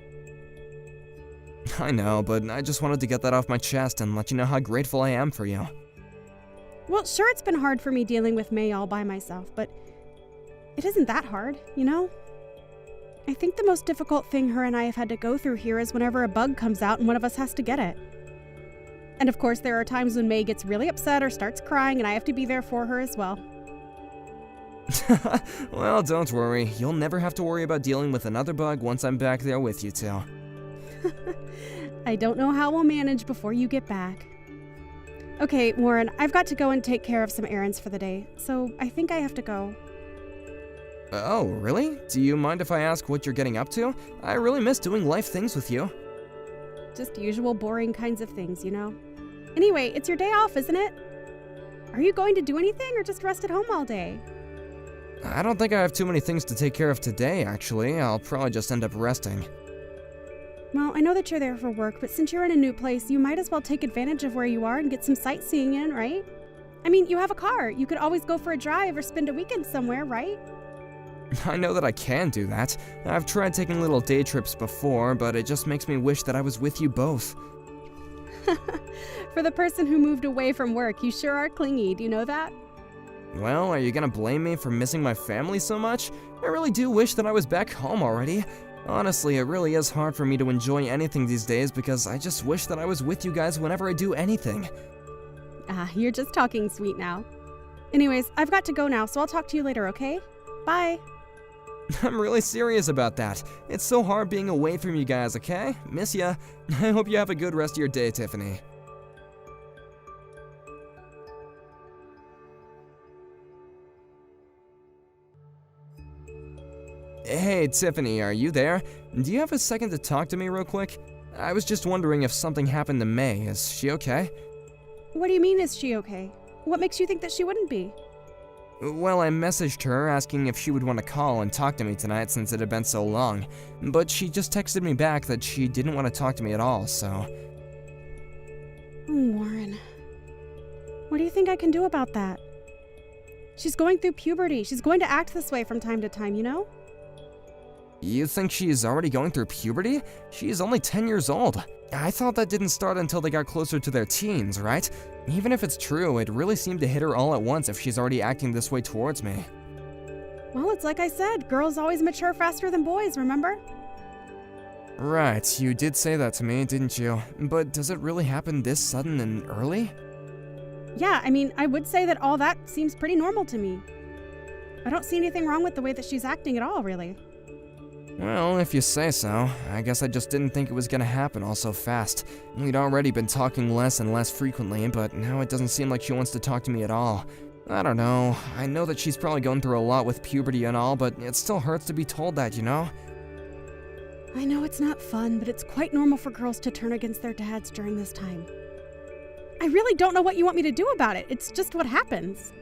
[SPEAKER 1] I know, but I just wanted to get that off my chest and let you know how grateful I am for you.
[SPEAKER 2] Well, sure, it's been hard for me dealing with May all by myself, but it isn't that hard, you know? I think the most difficult thing her and I have had to go through here is whenever a bug comes out and one of us has to get it. And of course, there are times when May gets really upset or starts crying and I have to be there for her as well.
[SPEAKER 1] Well, don't worry. You'll never have to worry about dealing with another bug once I'm back there with you two.
[SPEAKER 2] I don't know how we'll manage before you get back. Okay, Warren, I've got to go and take care of some errands for the day, so I think I have to go.
[SPEAKER 1] Oh, really? Do you mind if I ask what you're getting up to? I really miss doing life things with you.
[SPEAKER 2] Just usual boring kinds of things, you know? Anyway, it's your day off, isn't it? Are you going to do anything or just rest at home all day?
[SPEAKER 1] I don't think I have too many things to take care of today, actually. I'll probably just end up resting.
[SPEAKER 2] Well, I know that you're there for work, but since you're in a new place, you might as well take advantage of where you are and get some sightseeing in, right? I mean, you have a car. You could always go for a drive or spend a weekend somewhere, right?
[SPEAKER 1] I know that I can do that. I've tried taking little day trips before, but it just makes me wish that I was with you both.
[SPEAKER 2] For the person who moved away from work, you sure are clingy, do you know that?
[SPEAKER 1] Well, are you gonna blame me for missing my family so much? I really do wish that I was back home already. Honestly, it really is hard for me to enjoy anything these days because I just wish that I was with you guys whenever I do anything.
[SPEAKER 2] You're just talking sweet now. Anyways, I've got to go now, so I'll talk to you later, okay? Bye.
[SPEAKER 1] I'm really serious about that. It's so hard being away from you guys, okay? Miss ya. I hope you have a good rest of your day, Tiffany. Hey, Tiffany, are you there? Do you have a second to talk to me real quick? I was just wondering if something happened to May. Is she okay?
[SPEAKER 2] What do you mean, is she okay? What makes you think that she wouldn't be?
[SPEAKER 1] Well, I messaged her asking if she would want to call and talk to me tonight since it had been so long, but she just texted me back that she didn't want to talk to me at all, so...
[SPEAKER 2] Warren. What do you think I can do about that? She's going through puberty. She's going to act this way from time to time, you know?
[SPEAKER 1] You think she's already going through puberty? She's only 10 years old. I thought that didn't start until they got closer to their teens, right? Even if it's true, it really seemed to hit her all at once if she's already acting this way towards me.
[SPEAKER 2] Well, it's like I said, girls always mature faster than boys, remember?
[SPEAKER 1] Right, you did say that to me, didn't you? But does it really happen this sudden and early?
[SPEAKER 2] Yeah, I mean, I would say that all that seems pretty normal to me. I don't see anything wrong with the way that she's acting at all, really.
[SPEAKER 1] Well, if you say so. I guess I just didn't think it was gonna happen all so fast. We'd already been talking less and less frequently, but now it doesn't seem like she wants to talk to me at all. I don't know. I know that she's probably going through a lot with puberty and all, but it still hurts to be told that, you know?
[SPEAKER 2] I know it's not fun, but it's quite normal for girls to turn against their dads during this time. I really don't know what you want me to do about it. It's just what happens.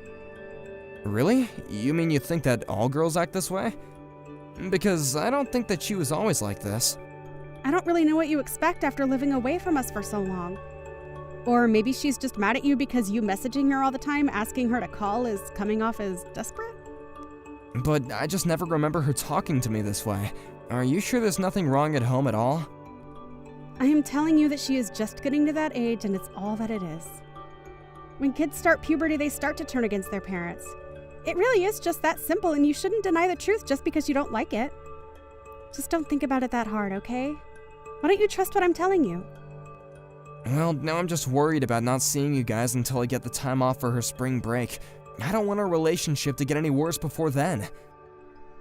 [SPEAKER 1] Really? You mean you think that all girls act this way? Because I don't think that she was always like this.
[SPEAKER 2] I don't really know what you expect after living away from us for so long. Or maybe she's just mad at you because you messaging her all the time, asking her to call is coming off as desperate?
[SPEAKER 1] But I just never remember her talking to me this way. Are you sure there's nothing wrong at home at all?
[SPEAKER 2] I am telling you that she is just getting to that age and it's all that it is. When kids start puberty, they start to turn against their parents. It really is just that simple, and you shouldn't deny the truth just because you don't like it. Just don't think about it that hard, okay? Why don't you trust what I'm telling you?
[SPEAKER 1] Well, now I'm just worried about not seeing you guys until I get the time off for her spring break. I don't want our relationship to get any worse before then.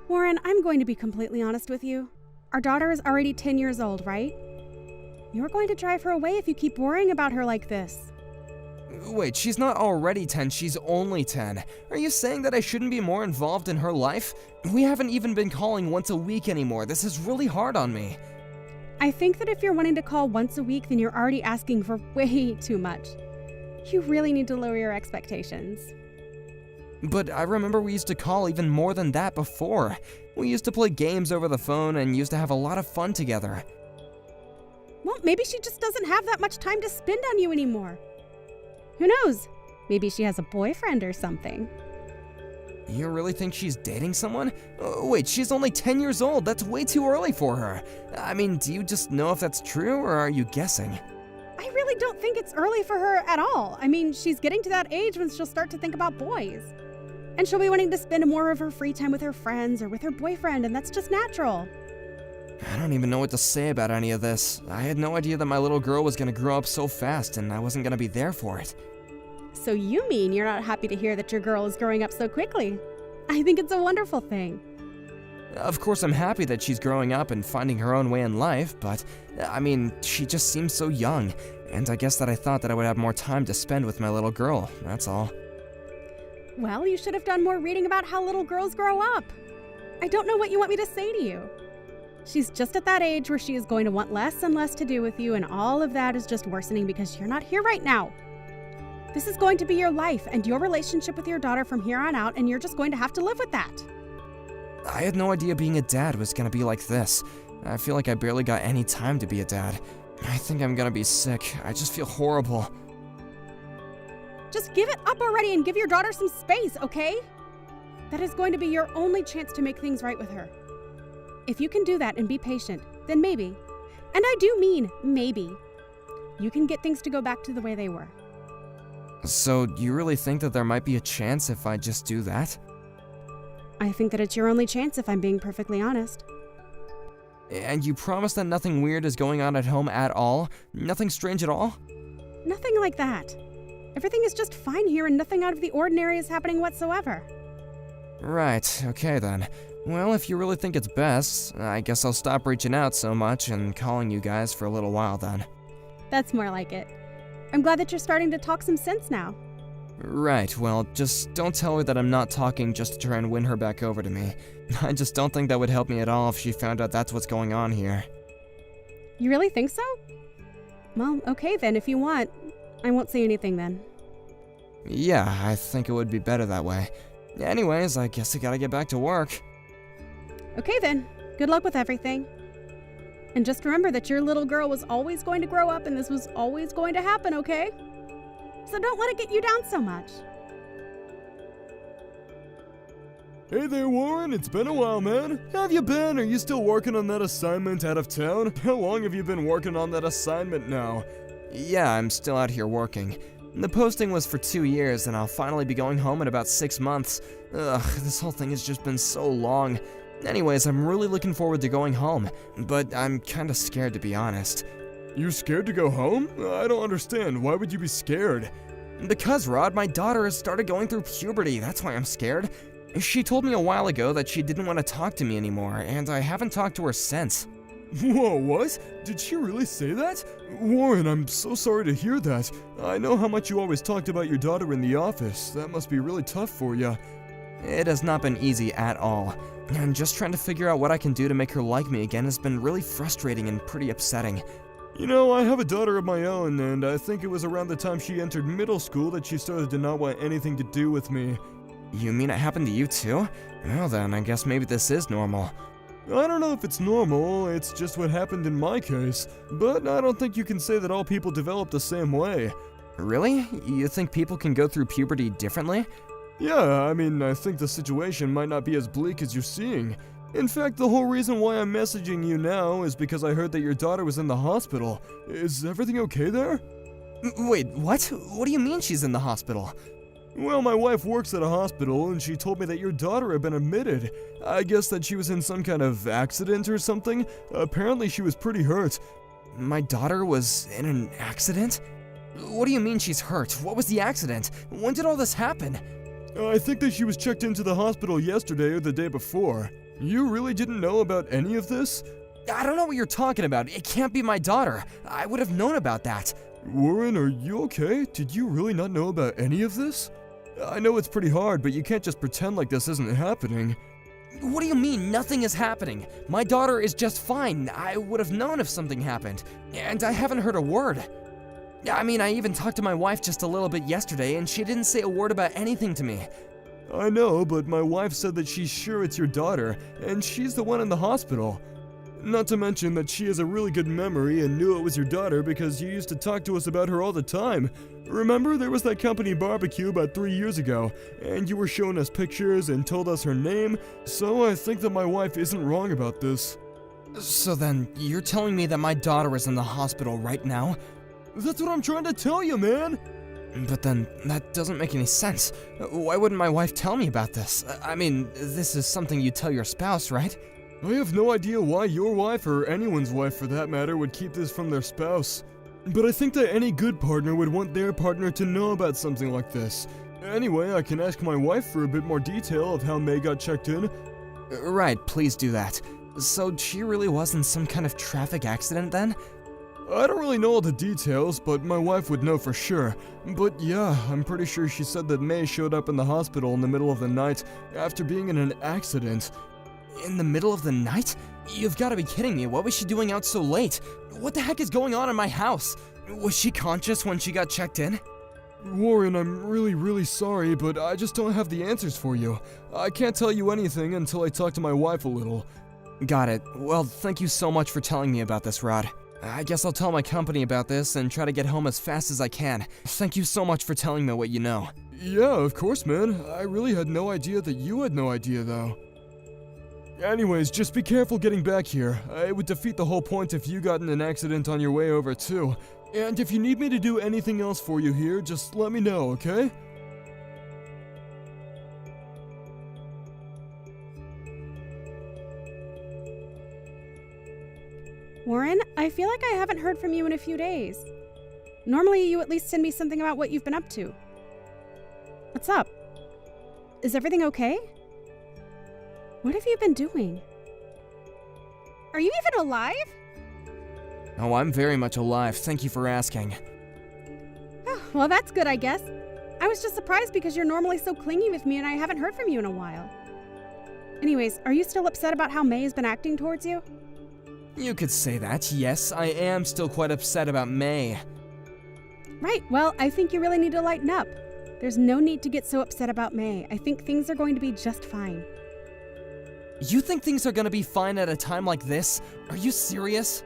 [SPEAKER 2] Warren, I'm going to be completely honest with you. Our daughter is already 10 years old, right? You're going to drive her away if you keep worrying about her like this.
[SPEAKER 1] Wait, she's not already 10, she's only 10. Are you saying that I shouldn't be more involved in her life? We haven't even been calling once a week anymore. This is really hard on me.
[SPEAKER 2] I think that if you're wanting to call once a week, then you're already asking for way too much. You really need to lower your expectations.
[SPEAKER 1] But I remember we used to call even more than that before. We used to play games over the phone and used to have a lot of fun together.
[SPEAKER 2] Well, maybe she just doesn't have that much time to spend on you anymore. Who knows? Maybe she has a boyfriend or something.
[SPEAKER 1] You really think she's dating someone? Wait, she's only 10 years old. That's way too early for her. I mean, do you just know if that's true, or are you guessing?
[SPEAKER 2] I really don't think it's early for her at all. I mean, she's getting to that age when she'll start to think about boys. And she'll be wanting to spend more of her free time with her friends or with her boyfriend, and that's just natural.
[SPEAKER 1] I don't even know what to say about any of this. I had no idea that my little girl was gonna grow up so fast and I wasn't gonna be there for it.
[SPEAKER 2] So you mean you're not happy to hear that your girl is growing up so quickly? I think it's a wonderful thing.
[SPEAKER 1] Of course, I'm happy that she's growing up and finding her own way in life, but, I mean, she just seems so young, and I guess that I thought that I would have more time to spend with my little girl, that's all.
[SPEAKER 2] Well, you should have done more reading about how little girls grow up. I don't know what you want me to say to you. She's just at that age where she is going to want less and less to do with you, and all of that is just worsening because you're not here right now. This is going to be your life and your relationship with your daughter from here on out, and you're just going to have to live with that.
[SPEAKER 1] I had no idea being a dad was gonna be like this. I feel like I barely got any time to be a dad. I think I'm gonna be sick. I just feel horrible.
[SPEAKER 2] Just give it up already and give your daughter some space, okay? That is going to be your only chance to make things right with her. If you can do that and be patient, then maybe, and I do mean maybe, you can get things to go back to the way they were.
[SPEAKER 1] So, you really think that there might be a chance if I just do that?
[SPEAKER 2] I think that it's your only chance if I'm being perfectly honest.
[SPEAKER 1] And you promise that nothing weird is going on at home at all? Nothing strange at all?
[SPEAKER 2] Nothing like that. Everything is just fine here and nothing out of the ordinary is happening whatsoever.
[SPEAKER 1] Right, okay then. Well, if you really think it's best, I guess I'll stop reaching out so much and calling you guys for a little while then.
[SPEAKER 2] That's more like it. I'm glad that you're starting to talk some sense now.
[SPEAKER 1] Right, well, just don't tell her that I'm not talking just to try and win her back over to me. I just don't think that would help me at all if she found out that's what's going on here.
[SPEAKER 2] You really think so? Well, okay then, if you want. I won't say anything then.
[SPEAKER 1] Yeah, I think it would be better that way. Anyways, I guess I gotta get back to work.
[SPEAKER 2] Okay then, good luck with everything. And just remember that your little girl was always going to grow up and this was always going to happen, okay? So don't let it get you down so much.
[SPEAKER 5] Hey there, Warren. It's been a while, man. How have you been? Are you still working on that assignment out of town? How long have you been working on that assignment now?
[SPEAKER 1] Yeah, I'm still out here working. The posting was for 2 years, and I'll finally be going home in about 6 months. Ugh, this whole thing has just been so long. Anyways, I'm really looking forward to going home, but I'm kinda scared to be honest.
[SPEAKER 5] You're scared to go home? I don't understand. Why would you be scared?
[SPEAKER 1] Because, Rod, my daughter has started going through puberty, that's why I'm scared. She told me a while ago that she didn't want to talk to me anymore, and I haven't talked to her since.
[SPEAKER 5] Whoa, what? Did she really say that? Warren, I'm so sorry to hear that. I know how much you always talked about your daughter in the office. That must be really tough for you.
[SPEAKER 1] It has not been easy at all, and just trying to figure out what I can do to make her like me again has been really frustrating and pretty upsetting.
[SPEAKER 5] You know, I have a daughter of my own, and I think it was around the time she entered middle school that she started to not want anything to do with me.
[SPEAKER 1] You mean it happened to you too? Well then, I guess maybe this is normal.
[SPEAKER 5] I don't know if it's normal, it's just what happened in my case, but I don't think you can say that all people develop the same way.
[SPEAKER 1] Really? You think people can go through puberty differently?
[SPEAKER 5] Yeah, I mean, I think the situation might not be as bleak as you're seeing. In fact, the whole reason why I'm messaging you now is because I heard that your daughter was in the hospital. Is everything okay there?
[SPEAKER 1] Wait, what? What do you mean she's in the hospital?
[SPEAKER 5] Well, my wife works at a hospital, and she told me that your daughter had been admitted. I guess that she was in some kind of accident or something. Apparently she was pretty hurt.
[SPEAKER 1] My daughter was in an accident? What do you mean she's hurt? What was the accident? When did all this happen?
[SPEAKER 5] I think that she was checked into the hospital yesterday or the day before. You really didn't know about any of this?
[SPEAKER 1] I don't know what you're talking about. It can't be my daughter. I would have known about that.
[SPEAKER 5] Warren, are you okay? Did you really not know about any of this? I know it's pretty hard, but you can't just pretend like this isn't happening.
[SPEAKER 1] What do you mean nothing is happening? My daughter is just fine. I would have known if something happened. And I haven't heard a word. I mean, I even talked to my wife just a little bit yesterday, and she didn't say a word about anything to me.
[SPEAKER 5] I know, but my wife said that she's sure it's your daughter, and she's the one in the hospital. Not to mention that she has a really good memory and knew it was your daughter because you used to talk to us about her all the time. Remember, there was that company barbecue about 3 years ago, and you were showing us pictures and told us her name, so I think that my wife isn't wrong about this.
[SPEAKER 1] So then, you're telling me that my daughter is in the hospital right now?
[SPEAKER 5] That's what I'm trying to tell you, man!
[SPEAKER 1] But then, that doesn't make any sense. Why wouldn't my wife tell me about this? I mean, this is something you tell your spouse, right?
[SPEAKER 5] I have no idea why your wife, or anyone's wife for that matter, would keep this from their spouse. But I think that any good partner would want their partner to know about something like this. Anyway, I can ask my wife for a bit more detail of how May got checked in.
[SPEAKER 1] Right, please do that. So she really was in some kind of traffic accident then?
[SPEAKER 5] I don't really know all the details, but my wife would know for sure. But yeah, I'm pretty sure she said that May showed up in the hospital in the middle of the night after being in an accident.
[SPEAKER 1] In the middle of the night? You've got to be kidding me. What was she doing out so late? What the heck is going on in my house? Was she conscious when she got checked in?
[SPEAKER 5] Warren, I'm really sorry, but I just don't have the answers for you. I can't tell you anything until I talk to my wife a little.
[SPEAKER 1] Got it. Well, thank you so much for telling me about this, Rod. I guess I'll tell my company about this and try to get home as fast as I can. Thank you so much for telling me what you know.
[SPEAKER 5] Yeah, of course, man. I really had no idea that you had no idea, though. Anyways, just be careful getting back here. It would defeat the whole point if you got in an accident on your way over, too. And if you need me to do anything else for you here, just let me know, okay?
[SPEAKER 2] Warren, I feel like I haven't heard from you in a few days. Normally, you at least send me something about what you've been up to. What's up? Is everything okay? What have you been doing?
[SPEAKER 3] Are you even alive?
[SPEAKER 1] Oh, I'm very much alive. Thank you for asking.
[SPEAKER 2] Oh, well, that's good, I guess. I I was just surprised because you're normally so clingy with me and I haven't heard from you in a while. Anyways, are you still upset about how May has been acting towards you?
[SPEAKER 1] You could say that, yes, I am still quite upset about May.
[SPEAKER 2] Right, well, I think you really need to lighten up. There's no need to get so upset about May. I think things are going to be just fine.
[SPEAKER 1] You think things are gonna be fine at a time like this? Are you serious?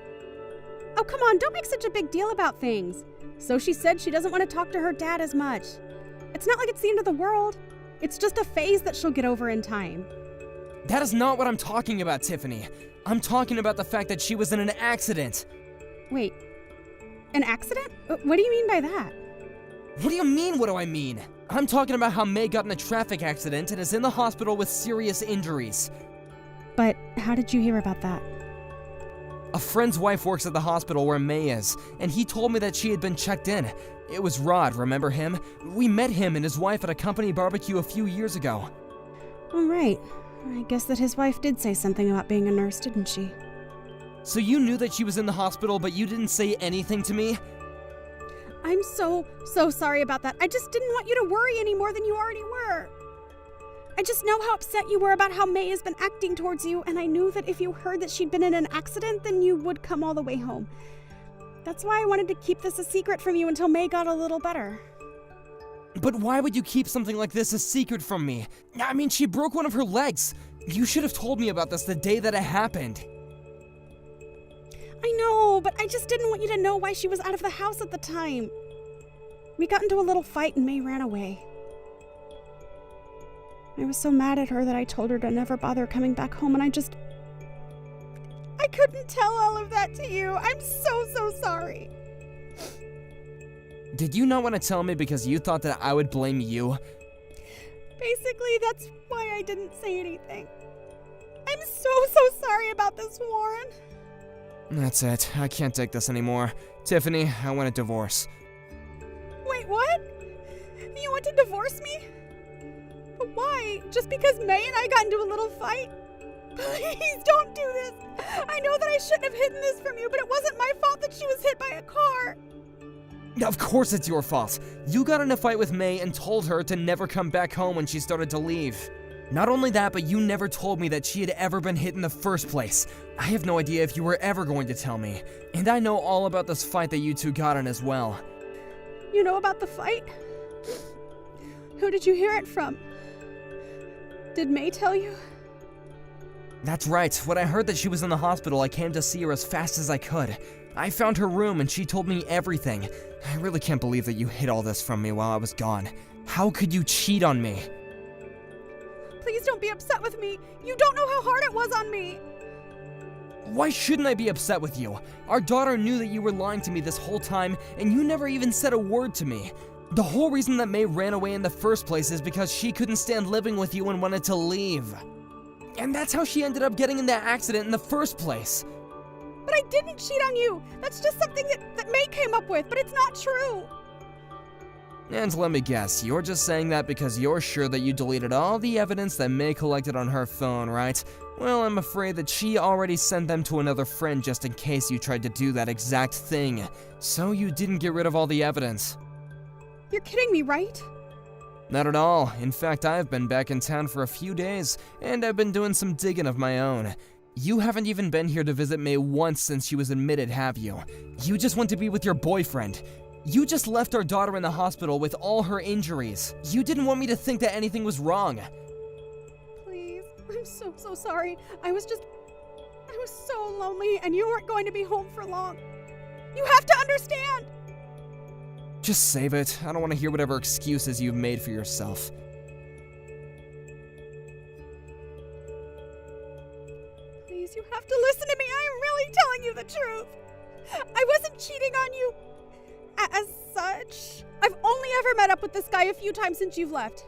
[SPEAKER 2] Oh, come on, don't make such a big deal about things. So she said she doesn't want to talk to her dad as much. It's not like it's the end of the world. It's just a phase that she'll get over in time.
[SPEAKER 1] That is not what I'm talking about, Tiffany. I'm talking about the fact that she was in an accident.
[SPEAKER 2] Wait, an accident? What do you mean by that?
[SPEAKER 1] What do you mean, what do I mean? I'm talking about how May got in a traffic accident and is in the hospital with serious injuries.
[SPEAKER 2] But how did you hear about that?
[SPEAKER 1] A friend's wife works at the hospital where May is, and he told me that she had been checked in. It was Rod, remember him? We met him and his wife at a company barbecue a few years ago.
[SPEAKER 2] Oh, right. I guess that his wife did say something about being a nurse, didn't she?
[SPEAKER 1] So you knew that she was in the hospital, but you didn't say anything to me?
[SPEAKER 2] I'm so sorry about that. I just didn't want you to worry any more than you already were. I just know how upset you were about how May has been acting towards you, and I knew that if you heard that she'd been in an accident, then you would come all the way home. That's why I wanted to keep this a secret from you until May got a little better.
[SPEAKER 1] But why would you keep something like this a secret from me? I mean, she broke one of her legs. You should have told me about this the day that it happened.
[SPEAKER 2] I know, but I just didn't want you to know why she was out of the house at the time. We got into a little fight and May ran away. I was so mad at her that I told her to never bother coming back home, and I couldn't tell all of that to you. I'm so sorry.
[SPEAKER 1] Did you not want to tell me because you thought that I would blame you?
[SPEAKER 2] Basically, that's why I didn't say anything. I'm so sorry about this, Warren.
[SPEAKER 1] That's it. I can't take this anymore. Tiffany, I want a divorce.
[SPEAKER 2] Wait, what? You want to divorce me? But why? Just because May and I got into a little fight? Please don't do this. I know that I shouldn't have hidden this from you, but it wasn't my fault that she was hit by a car.
[SPEAKER 1] Of course it's your fault. You got in a fight with May and told her to never come back home when she started to leave. Not only that, but you never told me that she had ever been hit in the first place. I have no idea if you were ever going to tell me. And I know all about this fight that you two got in as well.
[SPEAKER 2] You know about the fight? Who did you hear it from? Did May tell you?
[SPEAKER 1] That's right. When I heard that she was in the hospital, I came to see her as fast as I could. I found her room and she told me everything. I really can't believe that you hid all this from me while I was gone. How could you cheat on me?
[SPEAKER 2] Please don't be upset with me. You don't know how hard it was on me.
[SPEAKER 1] Why shouldn't I be upset with you? Our daughter knew that you were lying to me this whole time, and you never even said a word to me. The whole reason that May ran away in the first place is because she couldn't stand living with you and wanted to leave. And that's how she ended up getting in that accident in the first place.
[SPEAKER 2] But I didn't cheat on you. That's just something that May came up with, but it's not true.
[SPEAKER 1] And let me guess, you're just saying that because you're sure that you deleted all the evidence that May collected on her phone, right? Well, I'm afraid that she already sent them to another friend just in case you tried to do that exact thing. So you didn't get rid of all the evidence.
[SPEAKER 2] You're kidding me, right?
[SPEAKER 1] Not at all. In fact, I've been back in town for a few days, and I've been doing some digging of my own. You haven't even been here to visit May once since she was admitted, have you? You just want to be with your boyfriend. You just left our daughter in the hospital with all her injuries. You didn't want me to think that anything was wrong.
[SPEAKER 2] Please, I'm so sorry. I was so lonely, and you weren't going to be home for long. You have to understand.
[SPEAKER 1] Just save it. I don't want to hear whatever excuses you've made for yourself.
[SPEAKER 2] Please, you have to listen to me. I am really telling you the truth. I wasn't cheating on you as such. I've only ever met up with this guy a few times since you've left.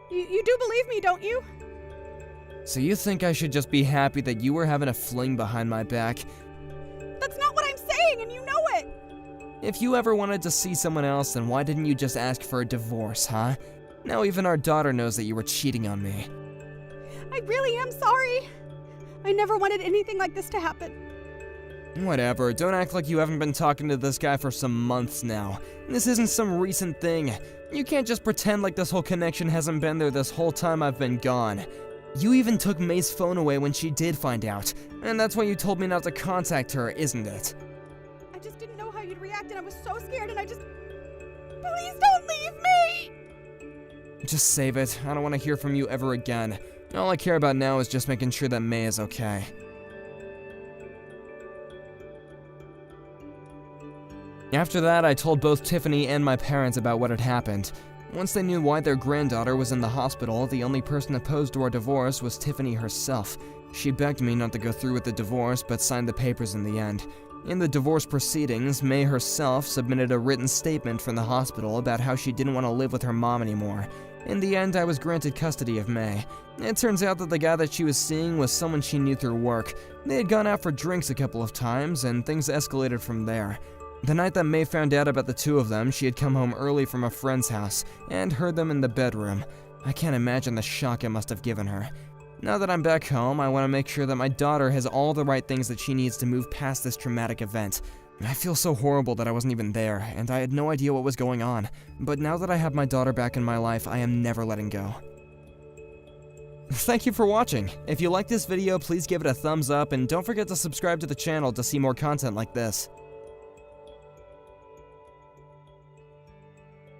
[SPEAKER 2] You do believe me, don't you?
[SPEAKER 1] So you think I should just be happy that you were having a fling behind my back?
[SPEAKER 2] That's not what I'm saying, and you know it.
[SPEAKER 1] If you ever wanted to see someone else, then why didn't you just ask for a divorce, huh? Now even our daughter knows that you were cheating on me.
[SPEAKER 2] I really am sorry. I never wanted anything like this to happen.
[SPEAKER 1] Whatever, don't act like you haven't been talking to this guy for some months now. This isn't some recent thing. You can't just pretend like this whole connection hasn't been there this whole time I've been gone. You even took May's phone away when she did find out, and that's why you told me not to contact her, isn't it?
[SPEAKER 3] I just didn't know how you'd react, and I was so scared, and Please don't leave me!
[SPEAKER 1] Just save it. I don't want to hear from you ever again. All I care about now is just making sure that May is okay. After that, I told both Tiffany and my parents about what had happened. Once they knew why their granddaughter was in the hospital, the only person opposed to our divorce was Tiffany herself. She begged me not to go through with the divorce, but signed the papers in the end. In the divorce proceedings, May herself submitted a written statement from the hospital about how she didn't want to live with her mom anymore. In the end, I was granted custody of May. It turns out that the guy that she was seeing was someone she knew through work. They had gone out for drinks a couple of times, and things escalated from there. The night that May found out about the two of them, she had come home early from a friend's house and heard them in the bedroom. I can't imagine the shock it must have given her. Now that I'm back home, I want to make sure that my daughter has all the right things that she needs to move past this traumatic event. I feel so horrible that I wasn't even there, and I had no idea what was going on. But now that I have my daughter back in my life, I am never letting go. Thank you for watching. If you liked this video, please give it a thumbs up, and don't forget to subscribe to the channel to see more content like this.